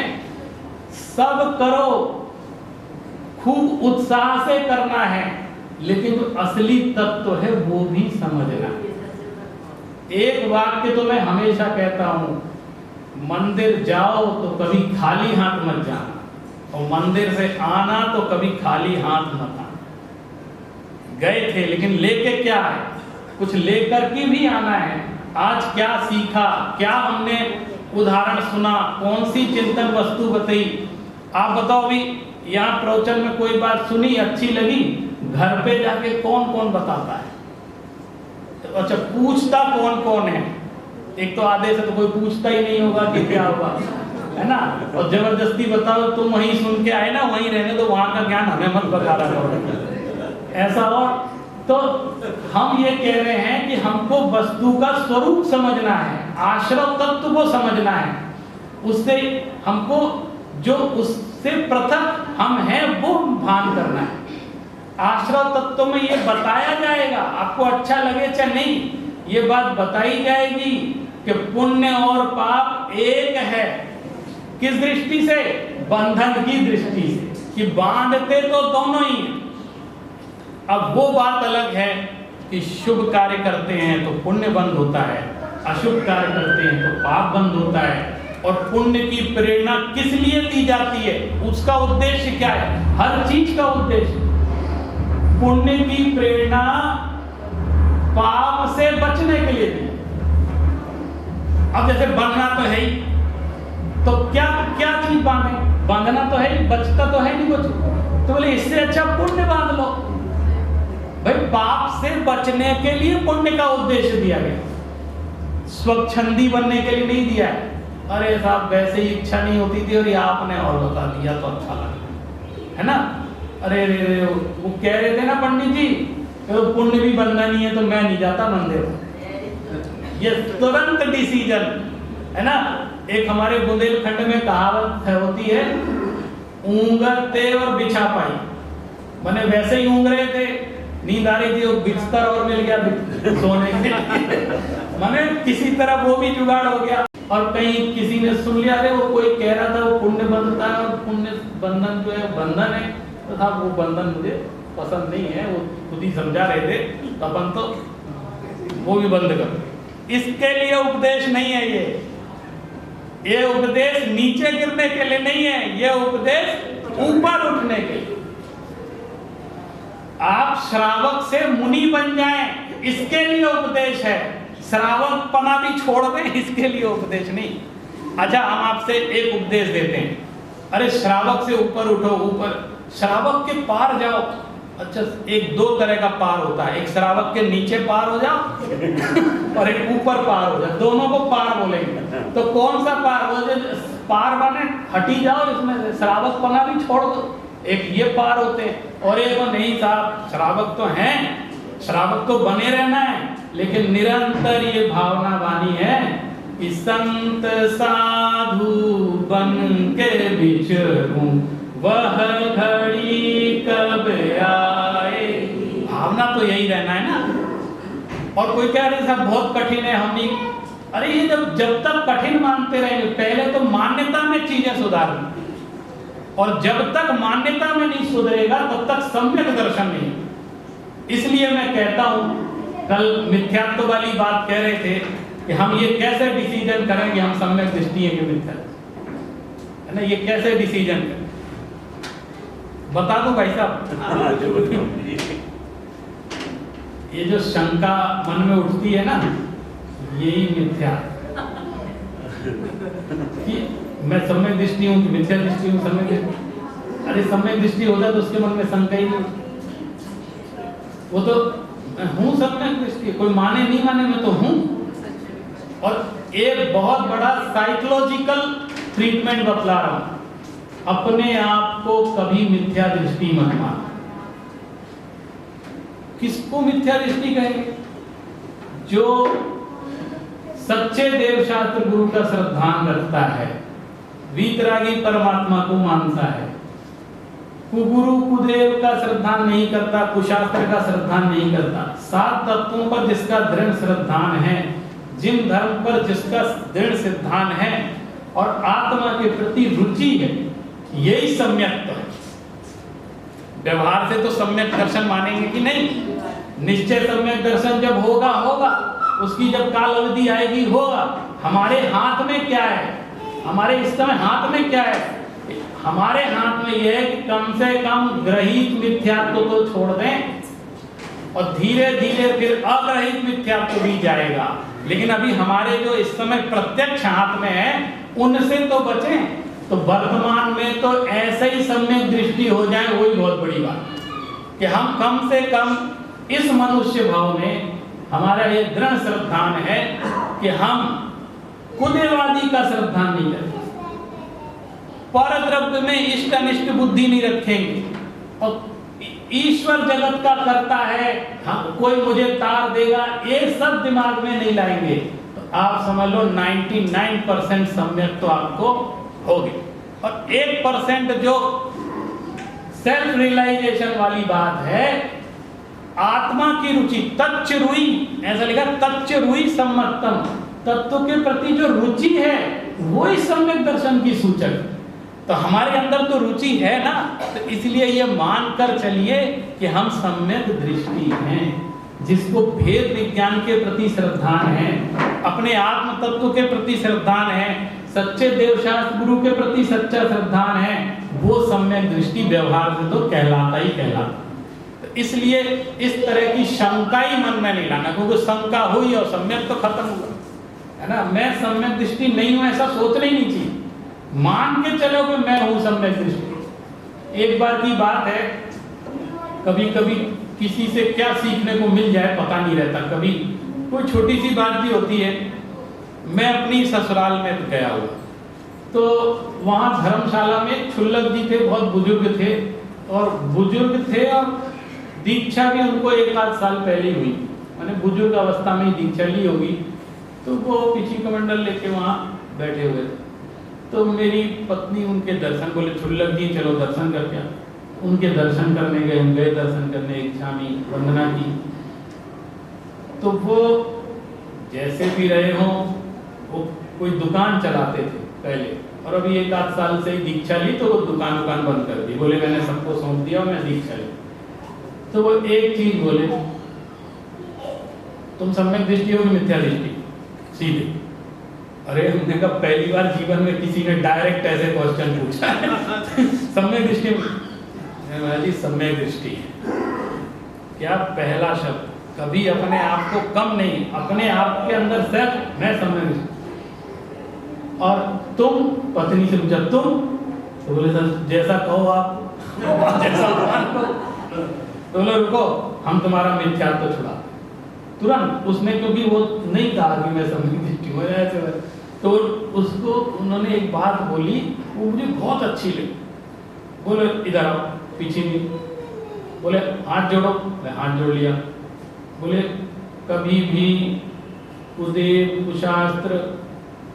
सब करो, खूब उत्साह से करना है, लेकिन जो असली तत्व है वो भी समझना। एक वाक्य तो मैं हमेशा कहता हूं, मंदिर जाओ तो कभी खाली हाथ मत जाना, और मंदिर से आना तो कभी खाली हाथ मत आना। गए थे लेकिन लेके क्या है, कुछ लेकर के भी आना है। आज क्या सीखा, क्या हमने उदाहरण सुना, कौन सी चिंतन वस्तु बताई। आप बताओ, अभी यहाँ प्रवचन में कोई बात सुनी अच्छी लगी, घर पे जाके कौन कौन बताता है? अच्छा, पूछता कौन कौन है? एक तो आधे से तो कोई पूछता ही नहीं होगा कि क्या होगा, है ना। और जबरदस्ती बताओ, तुम वहीं सुन के आए ना, वहीं रहने दो, वहां का ज्ञान हमें मत बता रहा करो ऐसा। और तो हम ये कह रहे हैं कि हमको वस्तु का स्वरूप समझना है, आश्रव तत्व को समझना है, उससे हमको जो उससे पृथक हम हैं वो भान करना है। आश्रव तत्व में ये बताया जाएगा, आपको अच्छा लगे चाहे नहीं, ये बात बताई जाएगी कि पुण्य और पाप एक है। किस दृष्टि से? बंधन की दृष्टि से, कि बांधते तो दोनों ही। अब वो बात अलग है कि शुभ कार्य करते हैं तो पुण्य बंद होता है, अशुभ कार्य करते हैं तो पाप बंद होता है। और पुण्य की प्रेरणा किस लिए दी जाती है, उसका उद्देश्य क्या है? हर चीज का उद्देश्य। पुण्य की प्रेरणा पाप से बचने के लिए दी। अब जैसे बनना तो है ही, तो क्या क्या चीज बांधे? बांधना तो है ही, बचता तो है नहीं कुछ, तो बोले इससे अच्छा पुण्य बांध लो। भाई, पाप से बचने के लिए पुण्य का उद्देश्य दिया गया, स्वच्छंदी बनने के लिए नहीं दिया है। अरे साहब, वैसे ही इच्छा नहीं होती थी और ये आपने और बता दिया तो अच्छा लगा, है ना। अरे रे वो कह रहे थे ना पंडित जी, तो पुण्य भी बनना नहीं है तो मैं नहीं जाता मंदिर। ये तुरंत डिसीजन, है ना। एक हमारे बुंदेलखंड में कहावत होती है, ऊंगते और बिछा पाई। मैंने वैसे ही ऊंग रहे थे, नींद आ रही थी, वो बिस्तर और मिल गया सोने के लिए। मैंने किसी तरह वो भी जुगाड़ हो गया। और कहीं किसी ने सुन लिया, अरे वो कोई कह रहा था वो पुण्य बंधता है, और पुण्य बंधन जो है बंधन है, तो साहब वो बंधन मुझे पसंद नहीं है, वो खुद ही समझा रहे थे, तो अपन तो वो भी बंद कर। इसके लिए उपदेश नहीं है ये उपदेश नीचे गिरने के लिए नहीं है, ये उपदेश ऊपर उठने के लिए। आप श्रावक से मुनि बन जाएं, इसके लिए उपदेश है। श्रावक पना भी छोड़ दें, इसके लिए उपदेश नहीं। अच्छा, हम आपसे एक उपदेश देते हैं, अरे श्रावक से ऊपर उठो, ऊपर श्रावक के पार जाओ। अच्छा, एक दो तरह का पार होता है, एक श्रावक के नीचे पार हो जाओ और एक ऊपर पार हो जाओ, दोनों को पार बोलेंगे। तो कौन सा पार? वो जो पार माने हटी जाओ, इसमें श्रावक पना भी छोड़ दो। एक ये पार होते हैं, और एक नहीं साहब, श्रावक तो हैं, श्रावक तो बने रहना है, लेकिन निरंतर ये भावना वानी है कि संत साधु बन के विचरूं, वह घड़ी कब आए। भावना तो यही रहना है ना। और कोई कह रहे साहब बहुत कठिन है, हम ही, अरे ये जब तक कठिन मानते रहेंगे, पहले तो मान्यता में चीजें सुधारनी, और जब तक मान्यता में नहीं सुधरेगा तब तक सम्यक दर्शन नहीं। इसलिए मैं कहता हूं, कल मिथ्यात्व वाली बात कह रहे थे कि हम ये कैसे डिसीजन करेंगे, हम सम्यक दृष्टि है कि मिथ्या है ना, ये कैसे डिसीजन करें, बता दो भाई साहब। ये जो शंका मन में उठती है ना, यही मिथ्या कि मैं सम्यक दृष्टि हूं कि मिथ्या दृष्टि हूं, सम्यक दृष्टि। अरे सम्यक दृष्टि होता तो उसके मन में शंका ही नहीं, वो तो हूं सम्यक दृष्टि, कोई माने नहीं माने मैं तो हूं। और एक बहुत बड़ा साइकोलॉजिकल ट्रीटमेंट बतला रहा हूं, अपने आप को कभी मिथ्या दृष्टि मत मान। किसको मिथ्या दृष्टि कहेंगे? जो सच्चे देव शास्त्र गुरु का श्रद्धान रखता है, वीतरागी परमात्मा को मानता है, कुगुरु कुदेव का श्रद्धान नहीं करता, कुशास्त्र का श्रद्धान नहीं करता, 7 तत्वों पर जिसका दृढ़ श्रद्धान है, जिन धर्म पर जिसका दृढ़ सिद्धांत है, और आत्मा के प्रति रुचि है, यही सम्यक है। व्यवहार से तो सम्यक दर्शन मानेंगे कि नहीं, निश्चय सम्यक दर्शन जब होगा होगा, उसकी जब काल अवधि आएगी होगा। हमारे हाथ में क्या है, हमारे इस समय हाथ में क्या है? हमारे हाथ में यह है कि कम से कम ग्रहित मिथ्यात्व को छोड़ दें, और धीरे धीरे फिर अग्रहित मिथ्यात्व भी जाएगा। लेकिन अभी हमारे जो इस समय प्रत्यक्ष हाथ में है, उनसे तो बचें। तो वर्तमान में तो ऐसे ही सम्यक दृष्टि हो जाए, वही बहुत बड़ी बात कि हम कम से कम इस मनुष्य भाव में हमारा ये दृढ़ श्रद्धान है कि हम कुदेवादी का श्रद्धान नहीं करेंगे, परद्रव्य में इष्ट अनिष्ट बुद्धि नहीं रखेंगे, और ईश्वर जगत का करता है, हम कोई मुझे तार देगा, ये सब दिमाग में नहीं लाएंगे। तो आप समझ लो 99% सम्यक तो आपको होगी। और 1% जो सेल्फ रियलाइजेशन वाली बात है, आत्मा की रुचि, तच्च रुई, ऐसा लिखा तच्च रुई सम्मतम, तत्व के प्रति जो रुचि है वही सम्यक दर्शन की सूचक। तो हमारे अंदर तो रुचि है ना, तो इसलिए ये मानकर चलिए कि हम सम्यक दृष्टि हैं, जिसको भेद विज्ञान के प्रति श्रद्धान है, अपने आत्म तत्व के प्रति श्रद्धान है, सच्चे देवशास्त्र गुरु के प्रति सच्चा श्रद्धान है, वो सम्यक दृष्टि व्यवहार से तो कहलाता ही कहलाता। तो इसलिए इस तरह की शंका ही मन में नहीं लाना, क्योंकि शंका हुई और सम्यक तो खत्म हुआ, है ना। मैं सम्यक दृष्टि नहीं हूं ऐसा सोचना ही नहीं चाहिए, मान के चलो कि मैं हूं सम्यक दृष्टि। एक बार की बात है, कभी कभी किसी से क्या सीखने को मिल जाए पता नहीं रहता, कभी कोई छोटी सी बात भी होती है। मैं अपनी ससुराल में गया हुआ, तो वहाँ धर्मशाला में छुल्लक जी थे, बहुत बुजुर्ग थे, और बुजुर्ग थे और दीक्षा भी उनको 1 आध साल पहले हुई, मैंने बुजुर्ग अवस्था में ही दीक्षा ली होगी। तो वो पीछी कमंडल लेके वहाँ बैठे हुए थे, तो मेरी पत्नी उनके दर्शन, बोले छुल्लक जी चलो दर्शन करके। उनके दर्शन करने गए, हम गए दर्शन करने, इच्छा में वंदना की। तो वो जैसे भी रहे हों, वो कोई दुकान चलाते थे पहले, और अभी 1 आध साल से ही दीक्षा ली, तो वो दुकान बंद कर दी, बोले मैंने सबको सौंप दिया और मैं दीक्षा ली। तो वो एक चीज बोले, तुम सम्यक दृष्टि हो कि मिथ्या दृष्टि? सीधे। अरे हमने कहा पहली बार जीवन में किसी ने डायरेक्ट ऐसे क्वेश्चन पूछा है। सम्यक दृष्टि जी सम्यक दृष्टि है क्या? पहला शब्द कभी अपने आप को कम नहीं, अपने आप के अंदर सिर्फ मैं सम्यक दृष्टि। और तुम, पत्नी से पूछा तुम, तो बोले सर जैसा कहो आप, जैसा मान लो। तो बोले रुको हम तुम्हारा मिथ्यात्व छुड़ा। तुरंत उसने, क्योंकि वो नहीं कहा कि मैं सम्यक दृष्टि हूँ ऐसे, तो उसको उन्होंने एक बात बोली, वो मुझे बहुत अच्छी लगी। बोले इधर आओ, पीछे नहीं। बोले हाथ जोड़ो, मैं हाथ जोड़ लिया। बोले कभी भी कुदेव कुशास्त्र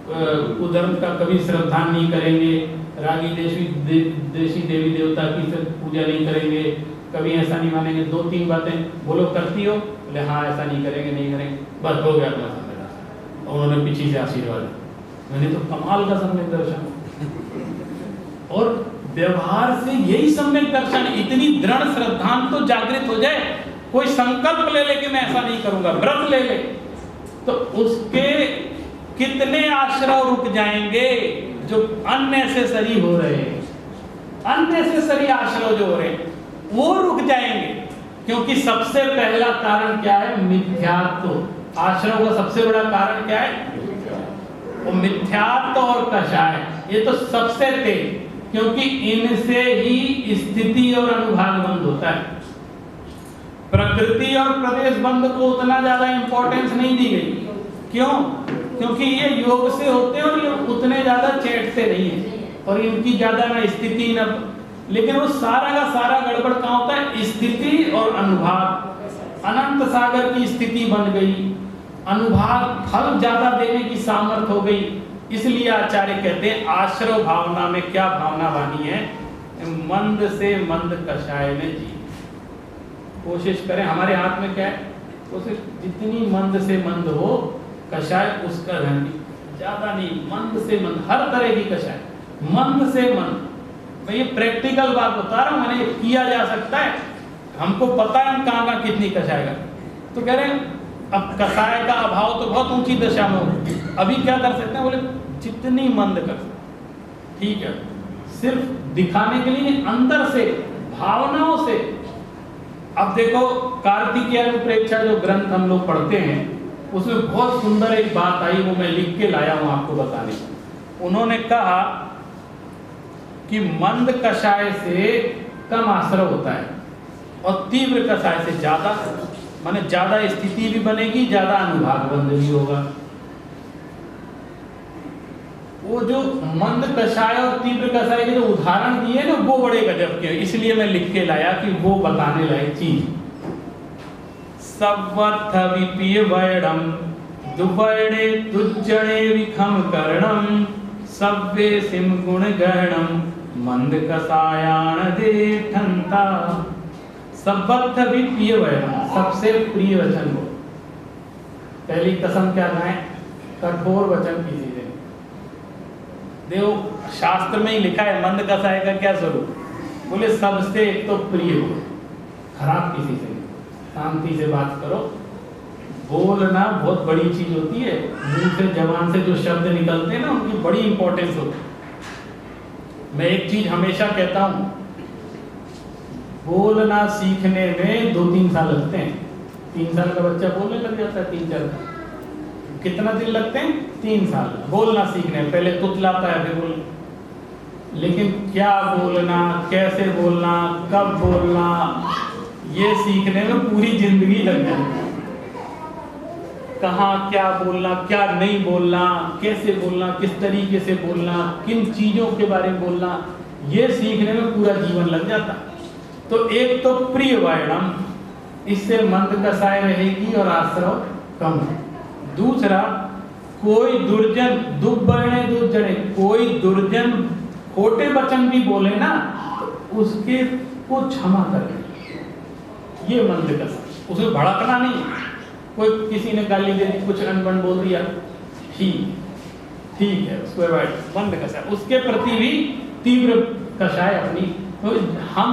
कुधर्म का कभी श्रद्धा नहीं करेंगे, रागी देशी देवी देवता की पूजा नहीं करेंगे, कभी ऐसा नहीं मानेंगे। 2-3 बातें बोलो करती हो, बोले हाँ ऐसा नहीं करेंगे, नहीं करेंगे, बस हो गया तुम्हारा सम्यक। और उन्होंने पीछे से आशीर्वाद, मैंने तो कमाल का सम्यक दर्शन। और व्यवहार से यही सम्यक दर्शन, इतनी दृढ़ श्रद्धा तो जागृत हो जाए, कोई संकल्प ले ले कि मैं ऐसा नहीं करूंगा, व्रत ले ले, तो उसके कितने आश्रव रुक जाएंगे जो अननेसेसरी हो रहे हैं, अननेसेसरी आश्रव जो हो रहे हैं वो रुक जाएंगे। क्योंकि सबसे पहला कारण क्या है? मिथ्यात्व। आश्रव का सबसे बड़ा कारण क्या है? वो मिथ्यात्व और कषाय, ये तो सबसे तेज, क्योंकि इनसे ही स्थिति और अनुभाग बंद होता है। प्रकृति और प्रदेश बंद को उतना ज्यादा इंपॉर्टेंस नहीं दी गई। क्यों? क्योंकि ये योग से होते हैं और ये उतने ज्यादा चैटते नहीं है और इनकी ज्यादा ना स्थिति ना, लेकिन वो सारा का सारा गड़बड़ कहाँ होता है? स्थिति और अनुभाग। अनंत सागर की स्थिति बन गई, अनुभाग फल ज्यादा देने की सामर्थ्य हो गई। इसलिए आचार्य कहते हैं आश्रव भावना में क्या भावना वानी है? मंद से मंद कषाय में जी। कोशिश करें, हमारे हाथ में क्या है? कोशिश जितनी मंद से मंद हो कषाय उसका रहने, ज्यादा नहीं, मंद से मंद, हर तरह की कषाय, मंद से मंद। मैं ये प्रैक्टिकल बात बता रहा हूँ, मैंने किया जा सकता है, हमको पता है कहाँ कहाँ कितनी कषाय का। तो कह रहे हैं अब कषाय का अभाव तो बहुत ऊंची दशा में हो, अभी क्या कर सकते हैं? बोले जितनी मंद कर सकते, ठीक है, सिर्फ दिखाने के लिए, अंदर से भावनाओं से। अब देखो कार्तिकेय अनुप्रेक्षा जो ग्रंथ हम लोग पढ़ते हैं उसमें बहुत सुंदर एक बात आई, वो मैं लिख के लाया हूं आपको बताने। उन्होंने कहा कि मंद कषाय से कम आश्रव होता है और तीव्र कषाय से ज्यादा, माने ज्यादा स्थिति भी बनेगी, ज्यादा अनुभाग बंद भी होगा। वो जो मंद कषाय और तीव्र कषाय के जो उदाहरण दिए ना वो बड़े गजब के, इसलिए मैं लिख के लाया कि वो बताने लायक चीज। सवत्थ विपिय वैडम दुवैडे तुज्जणे विखम कर्णम सव्वे सिम गुण गहणम मंद कषायाण देठंता। सवत्थ विपिय वैडम, सबसे प्रिय वचन हो। पहली कसम क्या खाएं? कठोर वचन किसी से। देखो शास्त्र में ही लिखा है मंद कषाय का क्या स्वरूप, बोले सबसे एक तो प्रिय हो, खराब किसी से, शांति से बात करो। बोलना बहुत बड़ी चीज होती है, मुंह से जबान से जो शब्द निकलते हैं ना उनकी बड़ी इंपॉर्टेंस होती है। मैं एक चीज हमेशा कहता हूं, बोलना सीखने में 2-3 साल लगते हैं। 3 साल का बच्चा बोलने लग जाता है, 3-4 कितना दिन लगते हैं? 3 साल बोलना सीखने। पहले तुतलाता है फिर बोल, लेकिन क्या बोलना, कैसे बोलना, कब बोलना, ये सीखने में पूरी जिंदगी लग जाती है। कहाँ क्या बोलना, क्या नहीं बोलना, कैसे बोलना, किस तरीके से बोलना, किन चीजों के बारे में बोलना, ये सीखने में पूरा जीवन लग जाता। तो एक तो प्रिय वायडम, इससे मंद कषाय रहेगी और आश्रव कम है। दूसरा, कोई दुर्जन, दुर्बणे दुर्जने, कोई दुर्जन खोटे वचन भी बोले ना तो उसके को क्षमा करें, ये मंद कषाय। उसे भड़कना नहीं, कोई किसी ने गाली दे दी, कुछ अनबन बोल दिया, ठीक है, उसको अवॉइड, मंद कषाय। उसके प्रति भी तीव्र कषाय अपनी, तो हम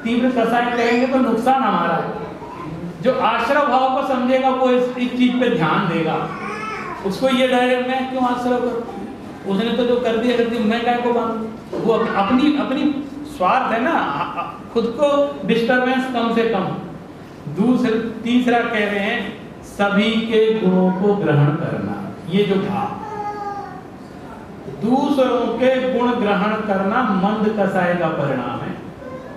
तीव्र कषाय करेंगे तो नुकसान हमारा है। जो आश्रव भाव को समझेगा वो इस चीज पे ध्यान देगा, उसको ये डरे मैं क्यों आश्रव करूं, उसने तो जो कर दिया मैं काय को बांधूं। वो अपनी स्वार्थ है ना, खुद को डिस्टरबेंस कम से कम। तीसरा कह रहे हैं सभी के गुणों को ग्रहण करना। ये जो भाव, दूसरों के गुण ग्रहण करना मंद कषाय का परिणाम है।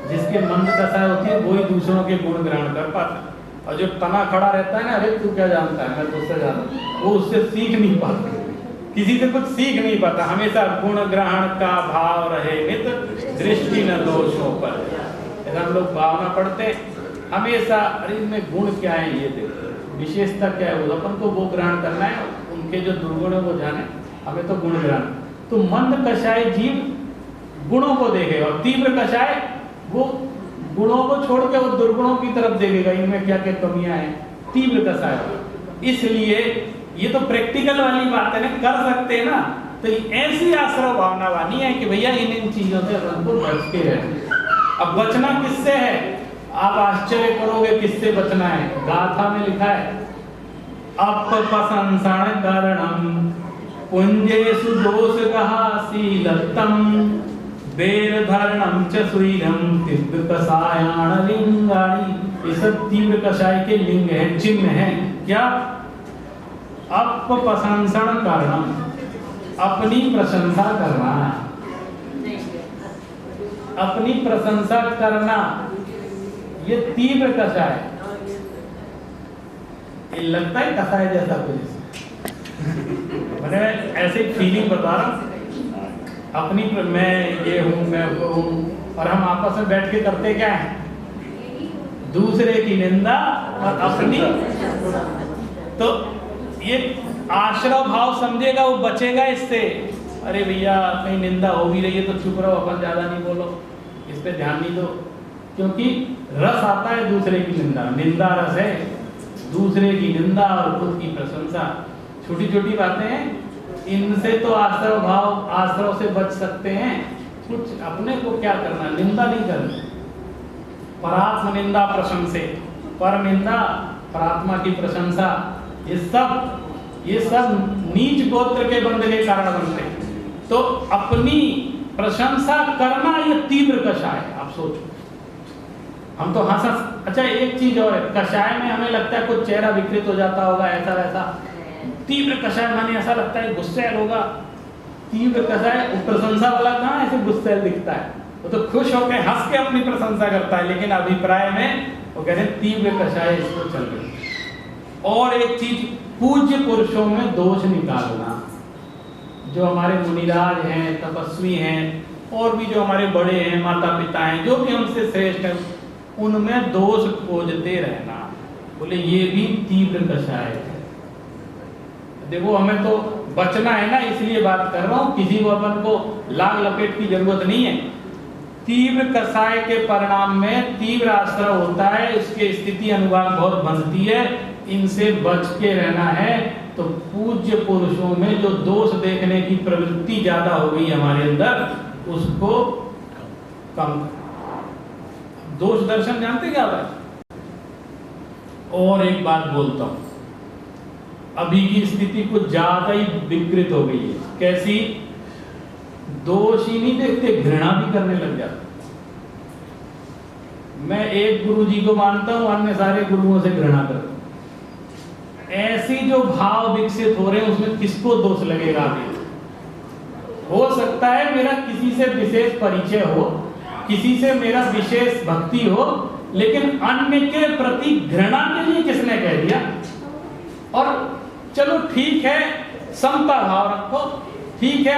जिसके मंद कषाय होती है वही दूसरों के गुण ग्रहण कर पाता है। और जो तना खड़ा रहता है ना, अरे तू क्या जानता है, मैं तुझसे जानता, वो उससे सीख नहीं पाता, किसी से कुछ सीख नहीं पाता। हमेशा गुण ग्रहण का भाव रहे नित, दृष्टि न दोषों पर। ऐसा हम लोग भावना पढ़ते हैं हमेशा, अरे इनमें गुण क्या है ये देखो, विशेषता क्या है, वो अपन को वो ग्रहण करना है, उनके जो दुर्गुण है वो जाने। हमें तो गुण ग्रहण। तो मंद कषाय जीव गुणों को देखेगा, और तीव्र कषाय वो गुणों को छोड़ के वो दुर्गुणों की तरफ देखेगा, इनमें क्या क्या कमियां हैं, तीव्र कषाय। इसलिए ये तो प्रैक्टिकल वाली बात है ना, कर सकते हैं ना। तो ऐसी आश्रव भावना वानी है कि भैया इन चीजों से हमको बच के रहे। अब बचना किससे है, आप आश्चर्य करोगे किससे बचना है। गाथा में लिखा है, अपप्रशंसन कारणम पुंजेषु दोषगहासीलत्तम वेरधरणम च सुईरम तीव्र कषायाण लिंगाणि। ये सब तीव्र कषाय के लिंग हैं, चिन्ह हैं। क्या? अपप्रशंसन कारणम, अपनी प्रशंसा करना, अपनी प्रशंसा करना, ये तीव्र कषाय। ये लगता है कषाय जैसा कुछ, मैंने ऐसे फीलिंग बता रहा हूँ अपनी। मैं ये हूँ, मैं वो हूँ, और हम आपस में बैठ के करते क्या है, दूसरे की निंदा और अपनी। तो ये आश्रव भाव समझेगा, वो बचेगा इससे। अरे भैया कहीं निंदा हो भी रही है तो चुप रहो, अपन ज्यादा नहीं बोलो, इस पे ध्यान नहीं दो। क्योंकि रस आता है दूसरे की निंदा, निंदा रस है, दूसरे की निंदा और खुद की प्रशंसा। छोटी छोटी बातें हैं, इनसे तो आश्रव भाव, आश्रव से बच सकते हैं। कुछ अपने को क्या करना, निंदा नहीं करनी। परात्म निंदा प्रशंसे, पर निंदा परात्मा की प्रशंसा, ये सब नीच गोत्र के बंध के कारण बनते हैं। तो अपनी प्रशंसा करना ये तीव्र कषाय है। आप सोचो, हम तो हंस। अच्छा एक चीज और है, कषाय में हमें लगता है कुछ चेहरा विकृत हो जाता होगा, ऐसा वैसा। तीव्र कषाय माने ऐसा लगता है गुस्सैल होगा। तीव्र कषाय प्रशंसा वाला कहाँ ऐसे गुस्सैल दिखता है, वो तो खुश होकर हंस के अपनी प्रशंसा करता है। लेकिन अभिप्राय में वो कहते हैं तीव्र कषाय इसको चल रही। और एक चीज, पूज्य पुरुषों में दोष निकालना। जो हमारे मुनिराज हैं, तपस्वी हैं, और भी जो हमारे बड़े हैं, माता पिता हैं, जो भी हमसे श्रेष्ठ हैं, उनमें दोष खोजते रहना, बोले ये भी तीव्र कषाय है। देखो हमें तो बचना है ना, इसलिए बात कर रहा हूं, किसी को अपन को लाग लपेट की जरूरत नहीं है। तीव्र कषाय के परिणाम में तीव्र आश्रव होता है, उसके स्थिति अनुभाग बहुत बनती है, इनसे बच के रहना है। तो पूज्य पुरुषों में जो दोष देखने की प्रवृत्ति ज्यादा हो गई हमारे अंदर, उसको कम। दोष दर्शन जानते क्या है? और एक बात बोलता हूं, अभी की स्थिति कुछ ज्यादा ही विकृत हो गई है। कैसी? दोष ही नहीं देखते, घृणा भी करने लग जाते। मैं एक गुरु जी को मानता हूं, अन्य सारे गुरुओं से घृणा करता हूं। ऐसी जो भाव विकसित हो रहे हैं, उसमें किसको दोष लगेगा? अभी हो सकता है मेरा किसी से विशेष परिचय हो, किसी से मेरा विशेष भक्ति हो, लेकिन अन्य के प्रति घृणा के लिए किसने कह दिया? और चलो ठीक है, समता भाव रखो, ठीक है,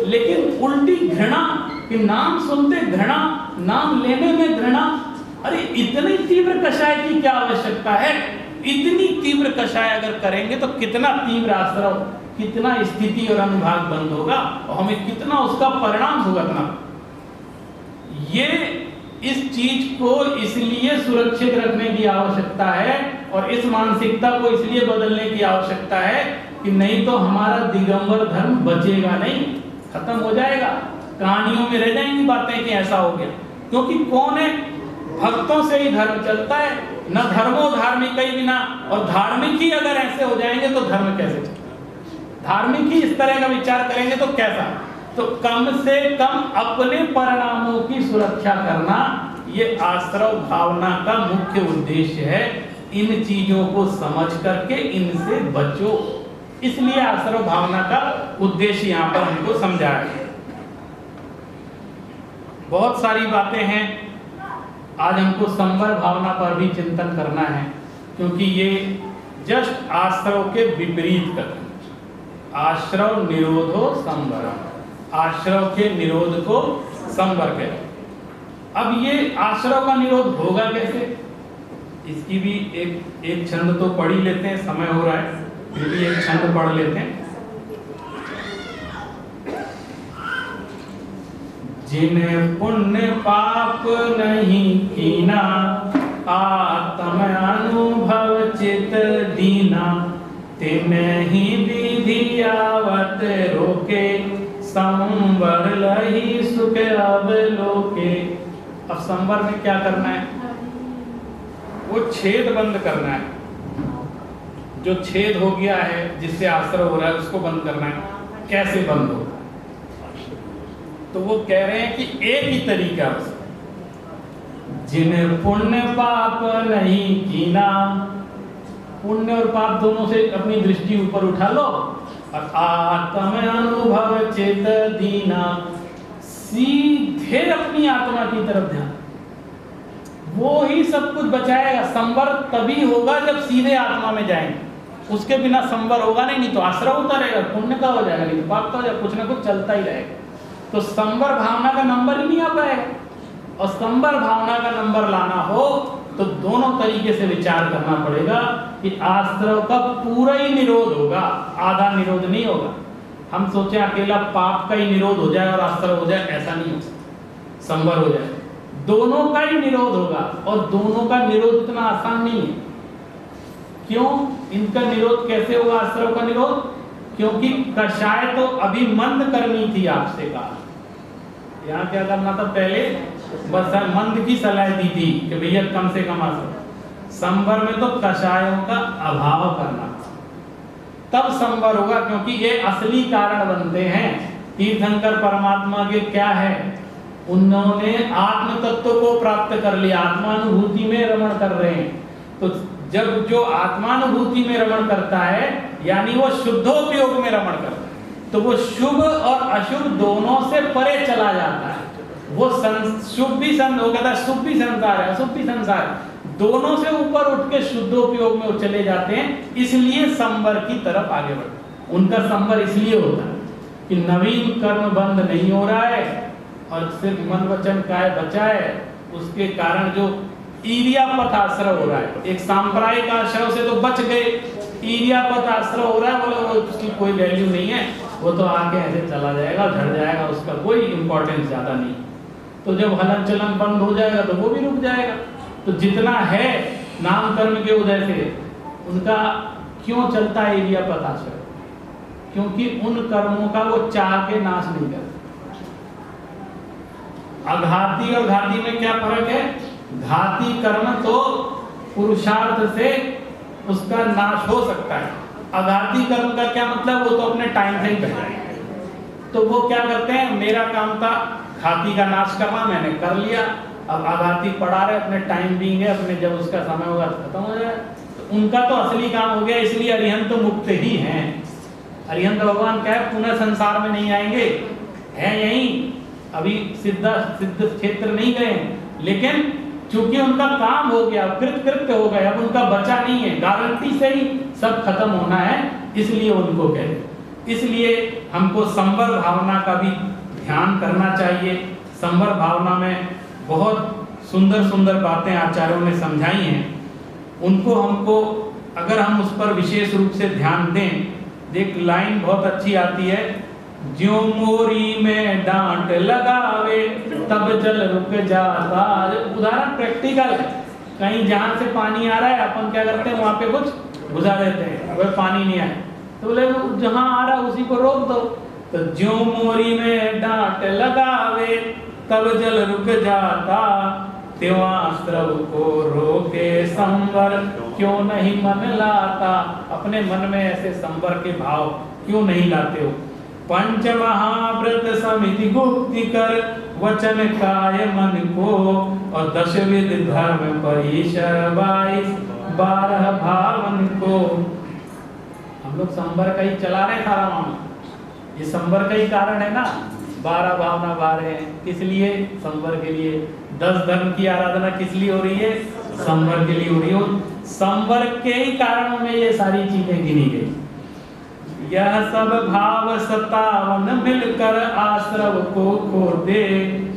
लेकिन उल्टी घृणा कि नाम सुनते घृणा, नाम लेने में घृणा। अरे इतनी तीव्र कषाय की क्या आवश्यकता है? इतनी तीव्र कषाय अगर करेंगे तो कितना तीव्र आश्रव, कितना स्थिति और अनुभाग बंद होगा, और हमें कितना उसका परिणाम भुगतना। ये इस चीज को इसलिए सुरक्षित रखने की आवश्यकता है, और इस मानसिकता को इसलिए बदलने की आवश्यकता है कि नहीं तो हमारा दिगंबर धर्म बचेगा नहीं, खत्म हो जाएगा। कहानियों में रह जाएंगी बातें कि ऐसा हो गया। क्योंकि कौन है? भक्तों से ही धर्म चलता है, न धर्मो धार्मिक ही बिना। और धार्मिक ही अगर ऐसे हो जाएंगे तो धर्म कैसे चलेगा? धार्मिक ही इस तरह का विचार करेंगे तो कैसा? तो कम से कम अपने परिणामों की सुरक्षा करना, ये आश्रव भावना का मुख्य उद्देश्य है। इन चीजों को समझ करके इनसे बचो, इसलिए आश्रव भावना का उद्देश्य यहाँ पर हमको समझाया है। बहुत सारी बातें हैं, आज हमको संवर भावना पर भी चिंतन करना है, क्योंकि ये जस्ट आश्रव के विपरीत करना। आश्रव निरोधो संवरम, आश्रव के निरोध को संवर करें। अब ये आश्रव का निरोध होगा कैसे? इसकी भी एक छंद तो पढ़ ही लेते हैं, समय हो रहा है, फिर भी एक छंद पढ़ लेते हैं। जिन्हें पुण्य पाप नहीं कीना, आत्म अनुभव चित दीना, तिन्हि विधि आवत रोके, संवर लही सुख अब लोके। अब संवर में क्या करना है? वो छेद बंद करना है। जो छेद हो गया है, जिससे आश्रय हो रहा है, उसको बंद करना है। कैसे बंद होगा? तो वो कह रहे हैं कि एक ही तरीका है। जिन्हें पुण्य पाप नहीं कीना, पुण्य और पाप दोनों से अपनी दृष्टि ऊपर उठा लो, और आत्म अनुभव चेत दीना, सीधे अपनी आत्मा की तरफ ध्यान, वो ही सब कुछ बचाएगा। संवर तभी होगा जब सीधे आत्मा में जाएंगे, उसके बिना संवर होगा नहीं तो आश्रय होता रहेगा, पुण्य का हो जाएगा, नहीं तो पाप का हो जाएगा, कुछ ना कुछ चलता ही रहेगा। तो संवर भावना का नंबर ही नहीं आ पाएगा। और संवर भावना का नंबर लाना हो तो दोनों तरीके से विचार करना पड़ेगा कि आश्रय का पूरा ही निरोध होगा, आधा निरोध नहीं होगा। हम सोचे अकेला पाप का ही निरोध हो जाए और आश्रय हो जाए, ऐसा नहीं हो सकता। संवर हो जाए, दोनों का ही निरोध होगा, और दोनों का निरोध इतना आसान नहीं है। क्यों? इनका निरोध कैसे होगा? आश्रय का निरोध, क्योंकि कषाय तो अभी मंद करनी थी, आपसे कहा। यहाँ क्या करना था? पहले बस मंद की सलाह दी थी कि भैया कम से कम आश्रय। संवर में तो कषायों का अभाव करना, तब संवर होगा, क्योंकि ये असली कारण बनते हैं। तीर्थंकर परमात्मा के क्या है? उन्होंने आत्म तत्व को प्राप्त कर लिया, आत्मानुभूति में रमण कर रहे हैं। तो जब जो आत्मानुभूति में रमण करता है, यानी वो शुद्धोपयोग में रमण करता है, तो वो शुभ और अशुभ दोनों से परे चला जाता है। वो शुभ भी हो गया था, शुभ भी संसार है, अशुभ भी संसार है, दोनों से ऊपर उठ के शुद्धोपयोग में वो चले जाते हैं। इसलिए संवर की तरफ आगे बढ़ते। उनका संवर इसलिए होता है कि नवीन कर्म बंद नहीं हो रहा है और सिर्फ मन वचन काय बचा है। उसके कारण जो ईर्यापथ आश्रय हो रहा है, एक सांप्रदायिक आश्रय से तो बच गए, ईर्यापथ आश्रय हो रहा है, बोले वो उसकी कोई वैल्यू नहीं है, वो तो आके ऐसे चला जाएगा, झड़ जाएगा, उसका कोई इंपॉर्टेंस ज्यादा नहीं। तो जब हलन चलन बंद हो जाएगा तो वो भी रुक जाएगा। तो जितना है नाम कर्म के उदय से, उनका क्यों चलता है ईर्यापथ आश्रय? क्योंकि उन कर्मों का वो चाह के नाश नहीं करते। अघाती और घाती में क्या फर्क है? घाती कर्म तो पुरुषार्थ से उसका नाश हो सकता है, अघाती कर्म का क्या मतलब? वो तो अपने टाइम से ही कर जाएंगे। तो वो क्या करते हैं? मेरा काम था घाती का नाश करना, मैंने कर लिया, अब अघाती पड़ा रहे, अपने टाइम बीइंग है, अपने जब उसका समय होगा खत्म हो जाए। तो उनका तो असली काम हो गया, इसलिए अरिहंत तो मुक्त ही हैं। अरिहंत भगवान क्या है? पुनः संसार में नहीं आएंगे, हैं यहीं, अभी सिद्ध क्षेत्र नहीं गए, लेकिन चूंकि उनका काम हो गया, कृत्य हो गया, अब उनका बचा नहीं है, गारंटी से ही सब खत्म होना है, इसलिए उनको कहते। इसलिए हमको संवर भावना का भी ध्यान करना चाहिए। संवर भावना में बहुत सुंदर सुंदर बातें आचार्यों ने समझाई हैं, उनको हमको अगर हम उस पर विशेष रूप से ध्यान दें। एक लाइन बहुत अच्छी आती है, ज्यों मोरी में डांट लगावे तब जल रुक जाता। उदाहरण प्रैक्टिकल है, कहीं जहां से पानी आ रहा है अपन क्या करते हैं? वहां पे कुछ घुसा देते हैं, वह पानी नहीं आए तो बोले जहां आ रहा उसी को रोक दो। तो ज्यों मोरी में डांट लगावे तब जल रुक जाता, त्यों स्रव को रोके संवर क्यों नहीं मन लाता। अपने मन में ऐसे संवर के भाव क्यों नहीं लाते हो? पंच महाव्रत समिति गुप्ति कर वचन काय मन को, और 10 विध धर्म परिसर 22 भावन को। हम लोग संवर का ही चला रहे सारा मामला, ये संवर का ही कारण है ना। 12 भावना 12 हैं, किस लिए? संवर के लिए। 10 धर्म की आराधना किस लिए हो रही है? संवर के लिए हो रही है। संवर के ही कारणों में ये सारी चीजें गिनी गई। यह सब भाव 57 मिलकर आश्रव को खो दे,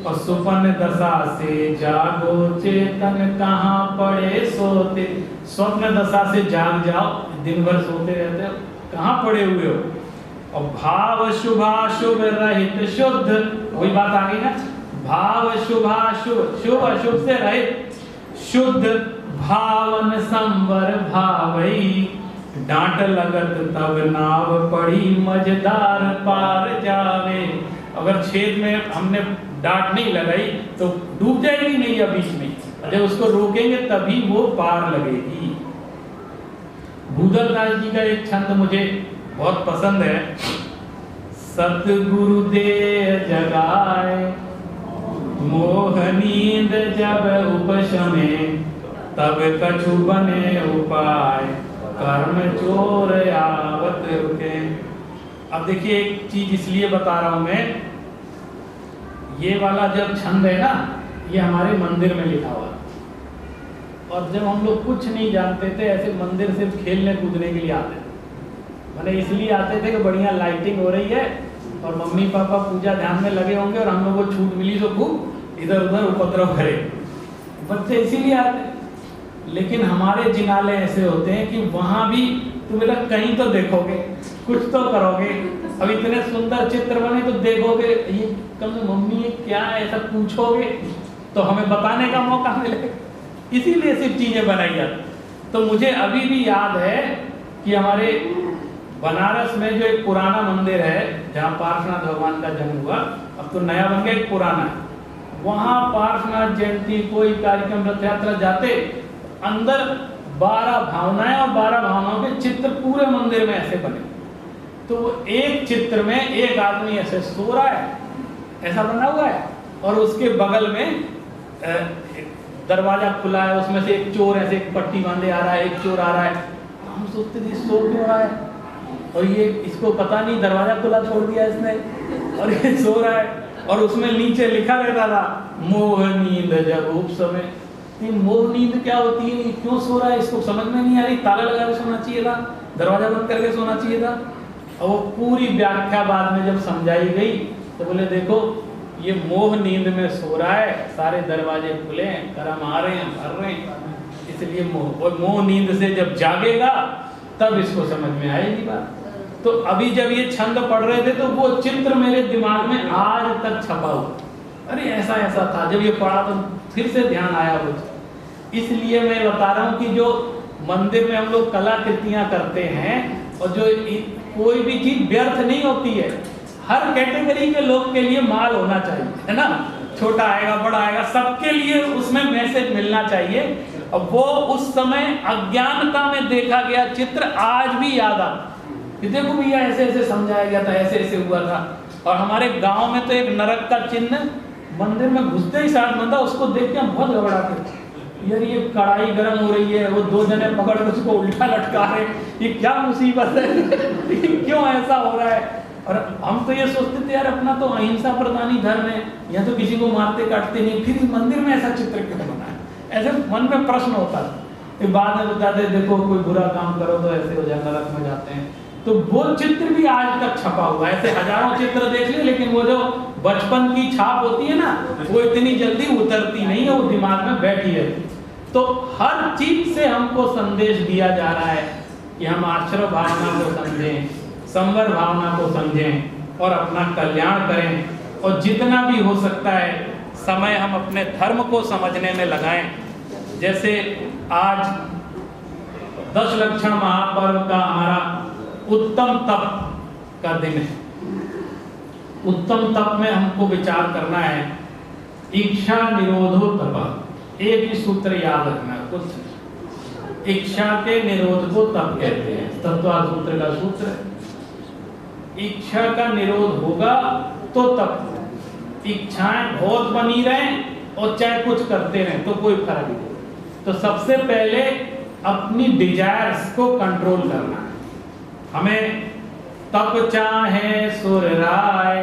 और सुपन दशा से जागो चेतन कहाँ पड़े सोते। स्वप्न दशा से जाग जाओ, दिन भर सोते रहते हो, कहाँ पड़े हुए हो? और भाव शुभाशुभ रहित शुद्ध, वही बात आ गई ना, भाव शुभाशुभ, शुभ अशुभ से रहित, शुद्ध भावन संवर भावई, डांट लगत तब नाव पड़ी मझधार पार जावे। अगर छेद में हमने डांट नहीं लगाई तो डूब जाएगी नहीं या बीच में, जब उसको रोकेंगे तभी वो पार लगेगी। भूदलदास जी का एक छंद मुझे बहुत पसंद है। सतगुरु दे जगाए मोह नींद जब उपशमे, तब कछु बने उपाय कर्म चोर आवत रुके। अब देखिए एक चीज इसलिए बता रहा हूं मैं, ये वाला जब छंद है ना, ये हमारे मंदिर में लिखा हुआ, और जब हम लोग कुछ नहीं जानते थे, ऐसे मंदिर सिर्फ खेलने कूदने के लिए आते थे, मैंने इसलिए आते थे कि बढ़िया लाइटिंग हो रही है और मम्मी पापा पूजा ध्यान में लगे होंगे और हम लोग को छूट मिली तो खूब इधर उधर उपद्रव करे, बच्चे इसीलिए आते। लेकिन हमारे जिनाले ऐसे होते हैं कि वहां भी तुम बेटा कहीं तो देखोगे, कुछ तो करोगे, अब इतने सुंदर चित्र बने तो देखोगे, ये कम से मम्मी ये क्या है ऐसा पूछोगे तो हमें बताने का मौका मिले, इसीलिए सिर्फ चीजें बनाई जाती। तो मुझे अभी भी याद है कि हमारे बनारस में जो एक पुराना मंदिर है जहाँ पार्श्वनाथ भगवान का जन्म हुआ, अब तो नया बन गया, एक पुराना है, वहाँ पार्श्वनाथ जयंती कोई कार्यक्रम रथ यात्रा जाते, अंदर 12 भावनाएं और 12 भावनाओं के चित्र पूरे मंदिर में ऐसे बने। तो वो एक चित्र में एक आदमी ऐसे सो रहा है, ऐसा बना हुआ है, और उसके बगल में दरवाजा खुला है, उसमें से एक चोर ऐसे एक पट्टी बांधे आ रहा है, एक चोर आ रहा है। हम सोचते थे सो क्यों रहा है, और ये इसको पता नहीं दरवाजा खुला छोड़ दिया इसने और ये सो रहा है, और उसमें नीचे लिखा रहता था मोह नींद जब उपशमे। मोह नींद क्या होती है, क्यों सो रहा है, इसको समझ में नहीं आ रही, ताला लगा के सोना चाहिए था, दरवाजा बंद करके सोना चाहिए था। और वो पूरी व्याख्या बाद में जब समझाई गई तो बोले देखो ये मोह नींद में सो रहा है, सारे दरवाजे खुले हैं, कर्म आ रहे हैं, भर रहे हैं, इसलिए मोह, और मोह नींद से जब जागेगा तब इसको समझ में आएगी बात। तो अभी जब ये छंद पढ़ रहे थे तो वो चित्र मेरे दिमाग में आज तक छपा हुआ, अरे ऐसा ऐसा था, जब ये पढ़ा तो फिर से ध्यान आया कुछ। इसलिए मैं बता रहा हूँ कि जो मंदिर में हम लोग कलाकृतियां करते हैं, और जो कोई भी चीज व्यर्थ नहीं होती है, हर कैटेगरी के लोग के लिए माल होना चाहिए, है ना, छोटा आएगा बड़ा आएगा, सबके लिए उसमें मैसेज मिलना चाहिए। अब वो उस समय अज्ञानता में देखा गया चित्र आज भी याद आता, देखो भैया ऐसे ऐसे समझाया गया था, ऐसे ऐसे हुआ था। और हमारे गांव में तो एक नरक का चिन्ह मंदिर में घुसते ही साथ बंदा, उसको देख के हम बहुत घबराते, यार ये कढ़ाई गर्म हो रही है, वो 2 जने पकड़ के उसको उल्टा लटका रहे, ये क्या मुसीबत है क्यों ऐसा हो रहा है। और हम तो ये सोचते थे यार अपना तो अहिंसा प्रधानी धर्म है, यहाँ तो किसी को मारते काटते नहीं, फिर इस मंदिर में ऐसा चित्र क्यों बना है, ऐसे मन में प्रश्न होता था। फिर बाद में बताते देखो कोई बुरा काम करो तो ऐसे हो जाए, नरक में जाते हैं। तो वो चित्र भी आज तक छपा हुआ है, ऐसे हजारों चित्र देख लिए, लेकिन वो जो बचपन की छाप होती है ना, वो इतनी जल्दी उतरती नहीं है, वो दिमाग में बैठी है। तो हर चीज से हमको संदेश दिया जा रहा है कि हम आश्रय भावना को समझें, संवर भावना को समझें और अपना कल्याण करें, और जितना भी हो सकता है समय हम अपने धर्म को समझने में लगाएं। जैसे आज 10 लक्षण महापर्व का हमारा उत्तम तप का दिन है। उत्तम तप में हमको विचार करना है, इच्छा निरोधो तप, एक ही सूत्र याद रखना, कुछ इच्छा के निरोध को तप कहते हैं, तत्वा सूत्र का सूत्र। इच्छा का निरोध होगा तो तप, इच्छाएं बहुत बनी रहें और चाहे कुछ करते रहें तो कोई फर्क नहीं। तो सबसे पहले अपनी डिजायर्स को कंट्रोल करना है हमें। तप चाहे सुर राय,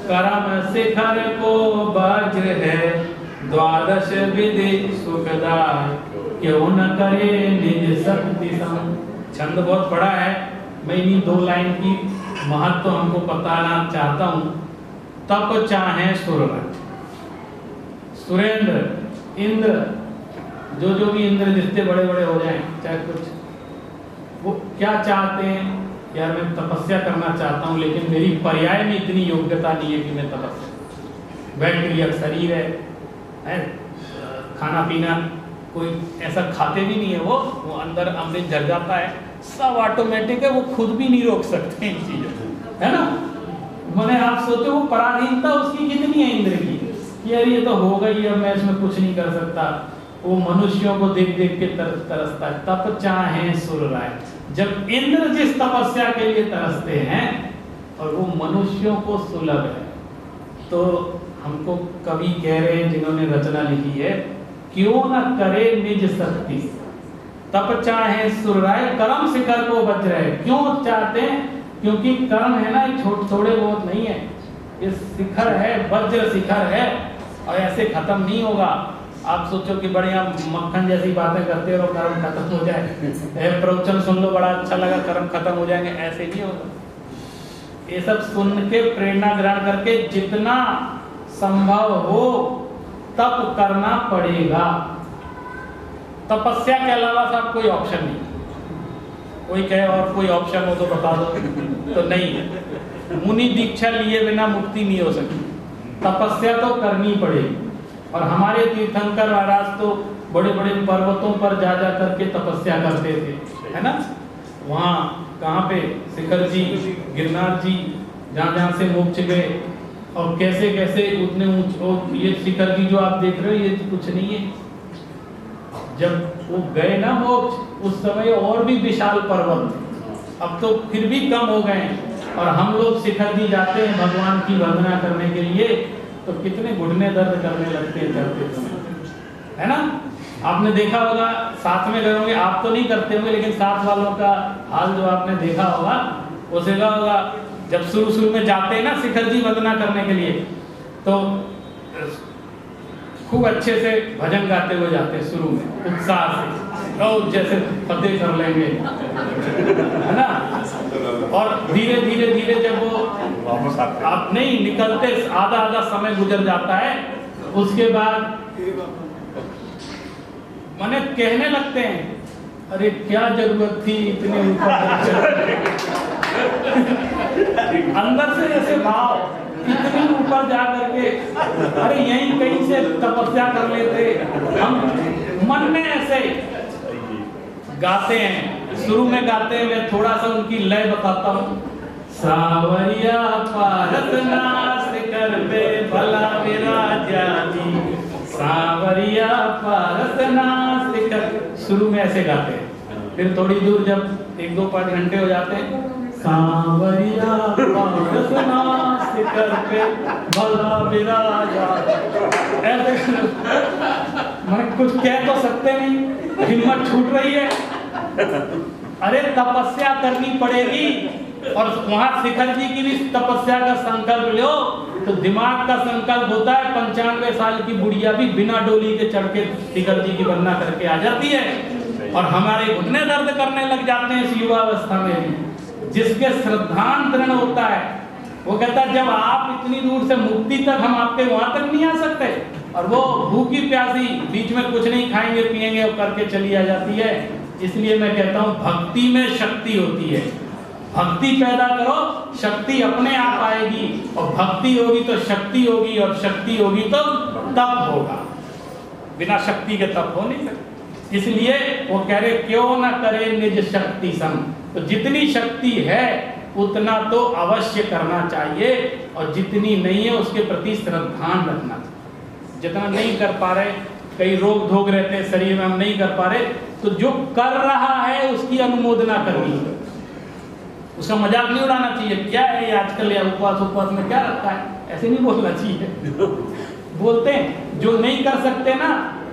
कर्म शिखर को वज्र है, द्वादश विधि सुखदाय, क्यों न करे निज शक्ति सम। छंद बहुत बड़ा है, मैं इन्हीं 2 लाइन की महत्व तो हमको बताना चाहता हूँ। तप चाहे सुर राय, सुरेंद्र, इंद्र, जो भी इंद्र जितने बड़े बड़े हो जाएं, चाहे कुछ, वो क्या चाहते हैं, यार मैं तपस्या करना चाहता हूँ, लेकिन मेरी पर्याय में इतनी योग्यता नहीं है कि मैं तपस्या। बैक्टीरिया शरीर है, खाना पीना कोई ऐसा खाते भी नहीं है, वो अंदर अमृत झर जाता है, सब ऑटोमेटिक है, वो खुद भी नहीं रोक सकते इन चीज़ों को, है ना। मैंने आप सोचो वो पराधीनता उसकी कितनी है इंद्र की, कि यार ये तो हो गई, अब मैं इसमें कुछ नहीं कर सकता। वो मनुष्यों को देख देख के तरसता है। तप चाहे सुर राय, जब इंद्र जिस तपस्या के लिए तरसते हैं और वो मनुष्यों को सुलभ है, तो हमको कवि कह रहे हैं जिन्होंने रचना लिखी है, क्यों न करे निज शक्ति, तप चाहे सुर राय, कर्म शिखर को बच रहे। क्यों चाहते हैं? क्योंकि कर्म है ना, थोड़े बहुत नहीं है, ये शिखर है, वज्र शिखर है, और ऐसे खत्म नहीं होगा। आप सोचो कि बढ़िया मक्खन जैसी बातें करते हो कर्म खत्म हो जाए, प्रवचन सुन लो बड़ा अच्छा लगा, कर्म खत्म हो जाएंगे, ऐसे नहीं होगा। ये सब सुन के प्रेरणा ग्रहण करके जितना संभव हो तप करना पड़ेगा। तपस्या के अलावा साहब कोई ऑप्शन नहीं। कोई कहे और कोई ऑप्शन हो तो बता दो, तो नहीं है। मुनि दीक्षा लिए बिना मुक्ति नहीं हो सकती, तपस्या तो करनी पड़ेगी। और हमारे तीर्थंकर महाराज तो बड़े बड़े पर्वतों पर जा जा करके तपस्या करते थे, है ना। वहाँ कहाँ पे, शिखर जी, गिरनार जी, जहाँ जहाँ से मोक्ष गए, और कैसे कैसे उतने ऊंचे, ये शिखर जी जो आप देख रहे हो ये कुछ नहीं है। जब वो गए ना मोक्ष, उस समय और भी विशाल पर्वत थे, अब तो फिर भी कम हो गए। और हम लोग शिखर जी जाते हैं भगवान की वंदना करने के लिए, तो कितने घुटने दर्द करने लगते हैं चलते समय, है ना। आपने देखा होगा, साथ में गए होंगे, आप तो नहीं करते होंगे, लेकिन साथ वालों का हाल जो आपने देखा होगा, वो देखा होगा जब शुरू में जाते हैं ना शिखर जी वंदना करने के लिए, तो खूब अच्छे से भजन गाते हुए जाते हैं शुरू में, उत्साह से, और जैसे फतेह कर लेंगे, है ना। और धीरे धीरे धीरे जब वो आप नहीं निकलते, आधा समय गुजर जाता है, उसके बाद माने कहने लगते हैं, अरे क्या जरूरत थी इतने ऊपर अंदर से ऐसे भाव, इतने ऊपर जा करके, अरे यहीं कहीं से तपस्या कर लेते हम। मन में ऐसे गाते हैं, शुरू में गाते हैं, मैं थोड़ा सा उनकी लय बताता हूँ। सावरिया पारस नाश कर पे भला मेरा जानी, सावरिया पारस नाश कर, शुरू में ऐसे गाते हैं। फिर थोड़ी दूर जब 1-2-5 घंटे हो जाते हैं, सांवरिया पारस नाश कर पे भला मेरा जानी, ऐसे मैं कुछ कह तो सकते नहीं, हिम्मत छूट रही है। अरे तपस्या करनी पड़ेगी, और वहां शिखर जी की भी तपस्या का संकल्प लो, तो दिमाग का संकल्प होता है। 95 साल की बुढ़िया भी बिना डोली के चढ़ के शिखर जी की वंदना करके आ जाती है, और हमारे घुटने दर्द करने लग जाते हैं इस युवावस्था में भी। जिसके श्रद्धांतरण होता है वो कहता है, जब आप इतनी दूर से मुक्ति तक, हम आपके वहां तक नहीं आ सकते, और वो भूखी प्यासी बीच में कुछ नहीं खाएंगे पिएंगे और करके चली आ जाती है। इसलिए मैं कहता हूँ भक्ति में शक्ति होती है। भक्ति पैदा करो, शक्ति अपने आप आएगी, और भक्ति होगी तो शक्ति होगी, और शक्ति होगी तो तप होगा। बिना शक्ति के तप हो नहीं सकते। इसलिए वो कह रहे, क्यों न करे निज शक्ति संग, तो जितनी शक्ति है उतना तो अवश्य करना चाहिए, और जितनी नहीं है उसके प्रति श्रद्धान रखना चाहिए। जितना नहीं कर पा रहे, कई रोग धोग रहते हैं शरीर में, हम नहीं कर पा रहे, तो जो कर रहा है उसकी अनुमोदना करनी है, उसका मजाक नहीं उड़ाना चाहिए। क्या है ये आजकल या उपवास में क्या रखा है, ऐसे नहीं बोलना चाहिए। बोलते हैं जो नहीं कर सकते ना,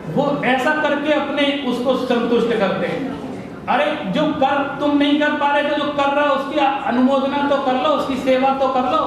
वो ऐसा करके अपने उसको संतुष्ट करते हैं। अरे जो कर तुम नहीं कर पा रहे, तो जो कर रहा है उसकी अनुमोदना तो कर लो, उसकी सेवा तो कर लो,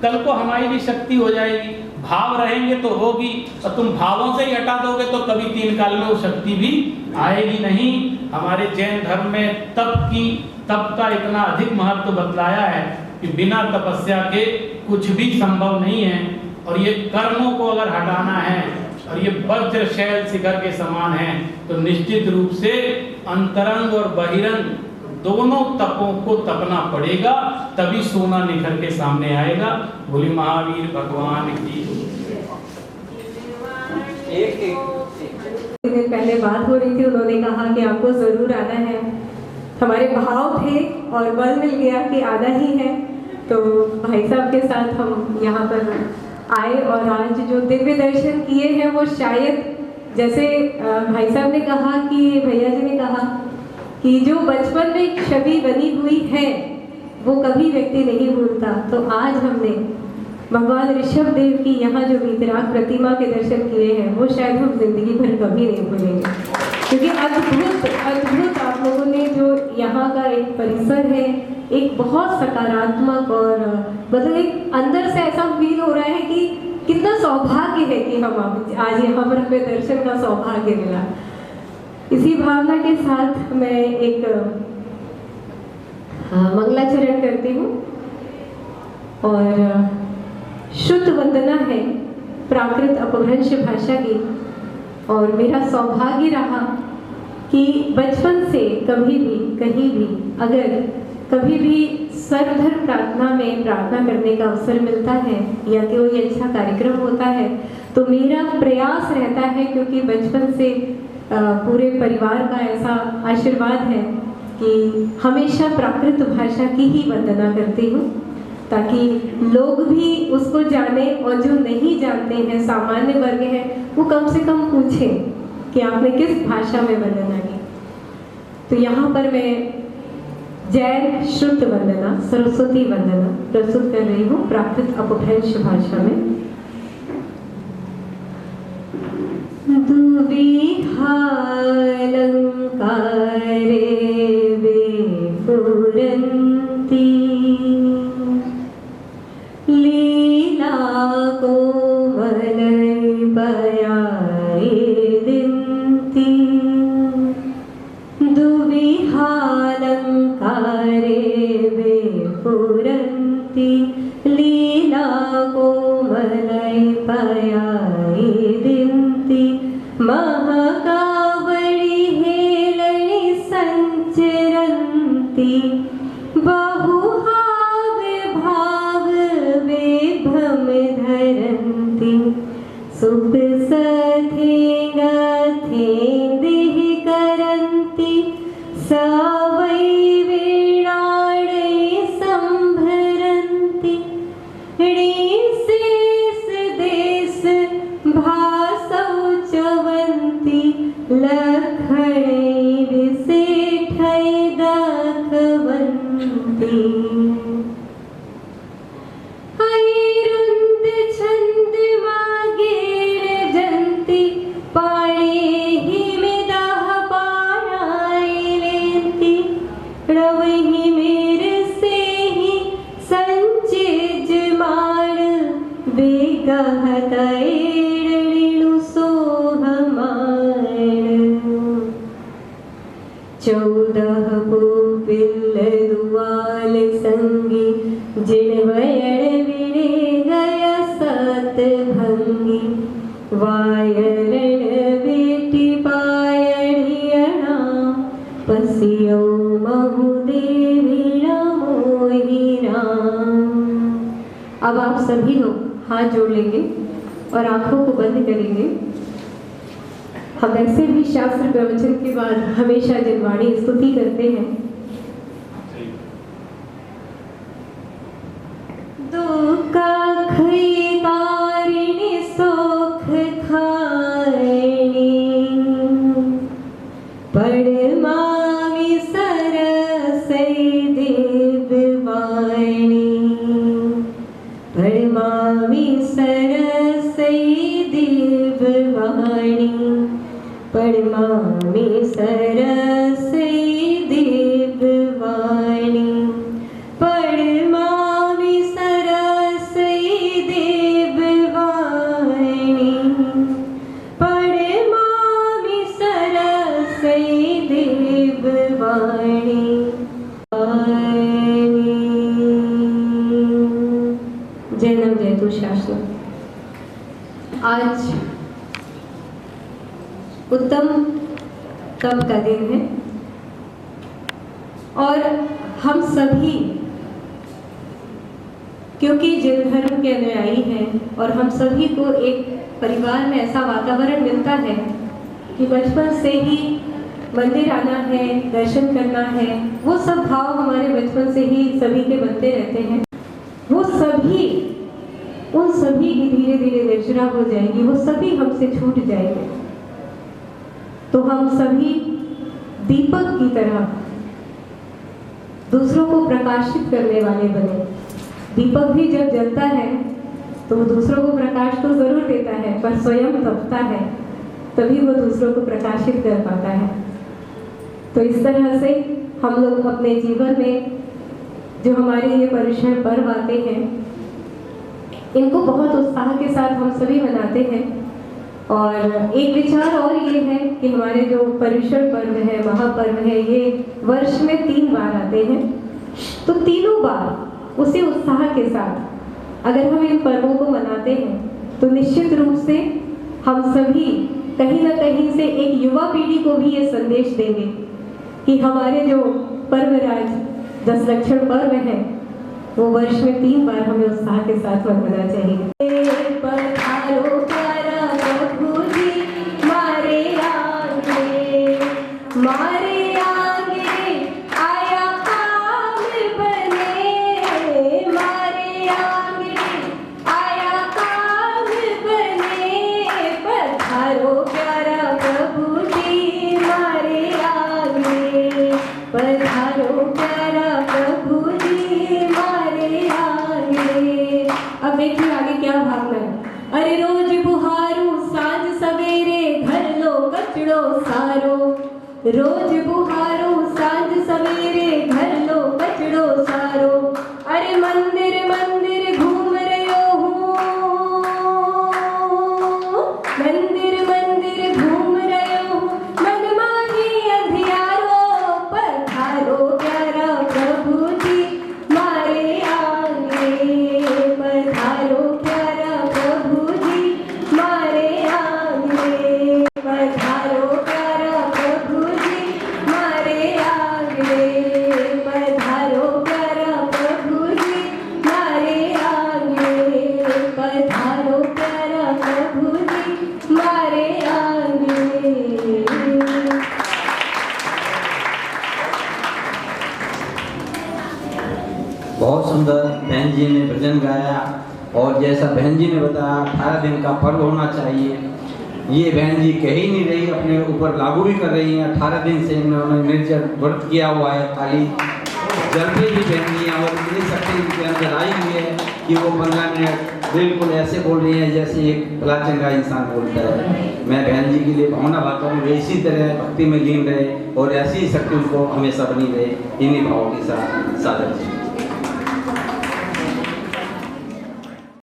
कल को हमारी भी शक्ति हो जाएगी। भाव रहेंगे तो होगी, और तुम भावों से ही हटा दोगे तो कभी 3 काल में वो शक्ति भी आएगी नहीं। हमारे जैन धर्म में तप का इतना अधिक महत्व बतलाया है कि बिना तपस्या के कुछ भी संभव नहीं है। और ये कर्मों को अगर हटाना है, और ये वज्र शैल शिखर के समान है, तो निश्चित रूप से अंतरंग और बहिरंग दोनों तपों को तपना पड़ेगा, तभी सोना निखर के सामने आएगा। बोली महावीर भगवान की। दिन पहले बात हो रही थी, उन्होंने कहा कि आपको ज़रूर आना है। हमारे भाव थे और बल मिल गया कि आना ही है। तो भाई साहब के साथ हम यहाँ पर आए और आज जो दिव्य दर्शन किए हैं वो शायद जैसे भाई साहब ने कहा कि भैया जी ने कहा कि जो बचपन में एक छवि बनी हुई है वो कभी व्यक्ति नहीं भूलता। तो आज हमने भगवान ऋषभ देव की यहाँ जो वीतराग प्रतिमा के दर्शन किए हैं वो शायद हम जिंदगी भर कभी नहीं भूलेंगे, क्योंकि अद्भुत आप लोगों ने जो यहाँ का एक परिसर है, एक बहुत सकारात्मक और मतलब एक अंदर से ऐसा फील हो रहा है कि कितना सौभाग्य है कि हम आज यहाँ पर हमें दर्शन का सौभाग्य मिला। इसी भावना के साथ मैं एक मंगलाचरण करती हूँ और शुद्ध वंदना है प्राकृत अपभ्रंश भाषा की। और मेरा सौभाग्य रहा कि बचपन से कभी भी कहीं भी अगर कभी भी सर्वधर्म प्रार्थना में प्रार्थना करने का अवसर मिलता है या कोई अच्छा कार्यक्रम होता है तो मेरा प्रयास रहता है, क्योंकि बचपन से पूरे परिवार का ऐसा आशीर्वाद है कि हमेशा प्राकृत भाषा की ही वंदना करती हूँ, ताकि लोग भी उसको जाने और जो नहीं जानते हैं सामान्य वर्ग है वो कम से कम पूछें कि आपने किस भाषा में वंदना की। तो यहाँ पर मैं जैन शुद्ध वंदना सरस्वती वंदना प्रस्तुत कर रही हूँ प्राकृत अपभ्रंश भाषा में। दुविहालंकारे विपुरन्ति लीला कोमलपयायदिन्ति दुविहालंकारे विपुरन्ति लीला कोमलपयायदिन्ति महाकावड़ी हेलनि संचरन्ति बहुहाव भाव विभ्रम धरन्ति सुप सथेंदिह करन्ति सवै वीणाणै संभरन्ति ऋषेश देश भासौ चवन्ति लखणै विसेठै दखवन्ति ऐरुन्द छन्द मागेर जन्ति पाणेहि मिदः पाणायलेन्ति रवहि मेर सेहि संचेजमाण बेगहतैरणिणु सोहमाण 14 पुपिल्ल दुआल संगी जिणवयण विणे गया सत भंगी वायरण बेटी पायणियणा पसियो महुदेवीणा मोहिना। अब आप सभी लोग हाथ जोड़ लेंगे और आंखों को बंद करेंगे। हम ऐसे भी शास्त्र प्रवचन के बाद हमेशा जनवाणी स्तुति करते हैं। दुःखैतारिणि सुखखारिणि परमा सरसै दिव्यवाणी परमा सरसै दिव्यवाणी परमा सरसै दिव्यवाणी परमा सरसै दिव्यवाणी परमा सरसै दिव्यवाणी। जन्म जयतु शासन। आज उत्तम तप का दिन है और हम सभी क्योंकि जिन धर्म के अनुयायी हैं और हम सभी को एक परिवार में ऐसा वातावरण मिलता है कि बचपन से ही मंदिर आना है, दर्शन करना है, वो सब भाव हमारे बचपन से ही सभी के बनते रहते हैं। वो सभी, उन सभी की धीरे धीरे निर्जरा हो जाएगी, वो सभी हमसे छूट जाएंगे। तो हम सभी दीपक की तरह दूसरों को प्रकाशित करने वाले बने। दीपक भी जब जलता है तो वो दूसरों को प्रकाश तो जरूर देता है, पर स्वयं तपता है, तभी वो दूसरों को प्रकाशित कर पाता है। तो इस तरह से हम लोग अपने जीवन में जो हमारे ये पर्युषण पर्व आते हैं, इनको बहुत उत्साह के साथ हम सभी मनाते हैं। और एक विचार और ये है कि हमारे जो पर्युषण पर्व है, महापर्व है, ये वर्ष में 3 बार आते हैं। तो तीनों बार उसी उत्साह के साथ अगर हम इन पर्वों को मनाते हैं तो निश्चित रूप से हम सभी कहीं ना कहीं से एक युवा पीढ़ी को भी ये संदेश देंगे कि हमारे जो पर्वराज 10 लक्षण पर्व हैं वो वर्ष में 3 बार हमें उत्साह के साथ मनाना चाहिए। पधारो प्यारा प्रभु जी मारे आगे, मारे आगे आया काम बने, मारे आगे आया काम बने। पधारो प्यारा प्रभु जी मारे आगे, पधारो प्यारा प्रभु जी मारे आगे। अब देखिए आगे क्या भावना है। अरे रोज बुहारू सांझ सवेरे घर लो कचड़ो सारो, रोज बुहारू सांझ सवेरे घर लो कचड़ो सारो। अरे मंदिर मंदिर घूम रहे हूँ, मंदिर मंदिर घूम रहे हूँ, मन माही अंधियारो। पधारो प्यारा प्रभु जी मारे आगे, पधारो प्यारा प्रभु जी मारे आगे, पधारो प्यारा प्रभु जी मारे आगे, पधारो प्यारा प्रभु जी मारे आगे, पधारो प्यारा प्रभु जी मारे आगे। बहुत सुंदर बहन जी ने भजन गाया और जैसा बहन जी ने बताया 18 दिन का पर्व होना चाहिए, ये बहन जी कह ही नहीं रही, अपने ऊपर लागू भी कर रही हैं। 18 दिन से इन्होंने निर्जल व्रत किया हुआ है, खाली जलती भी बहन जी हैं और इतनी शक्ति इनके अंदर आई हुई है कि वो 15 मिनट बिल्कुल ऐसे बोल रही हैं जैसे एक भला चंगा इंसान बोलता है। मैं बहन जी के लिए भावना भाता हूँ, वे इसी तरह भक्ति में लीन रहे और ऐसी ही शक्ति उनको हमेशा बनी रहे। इन्हीं भावों के साथ साधक जी।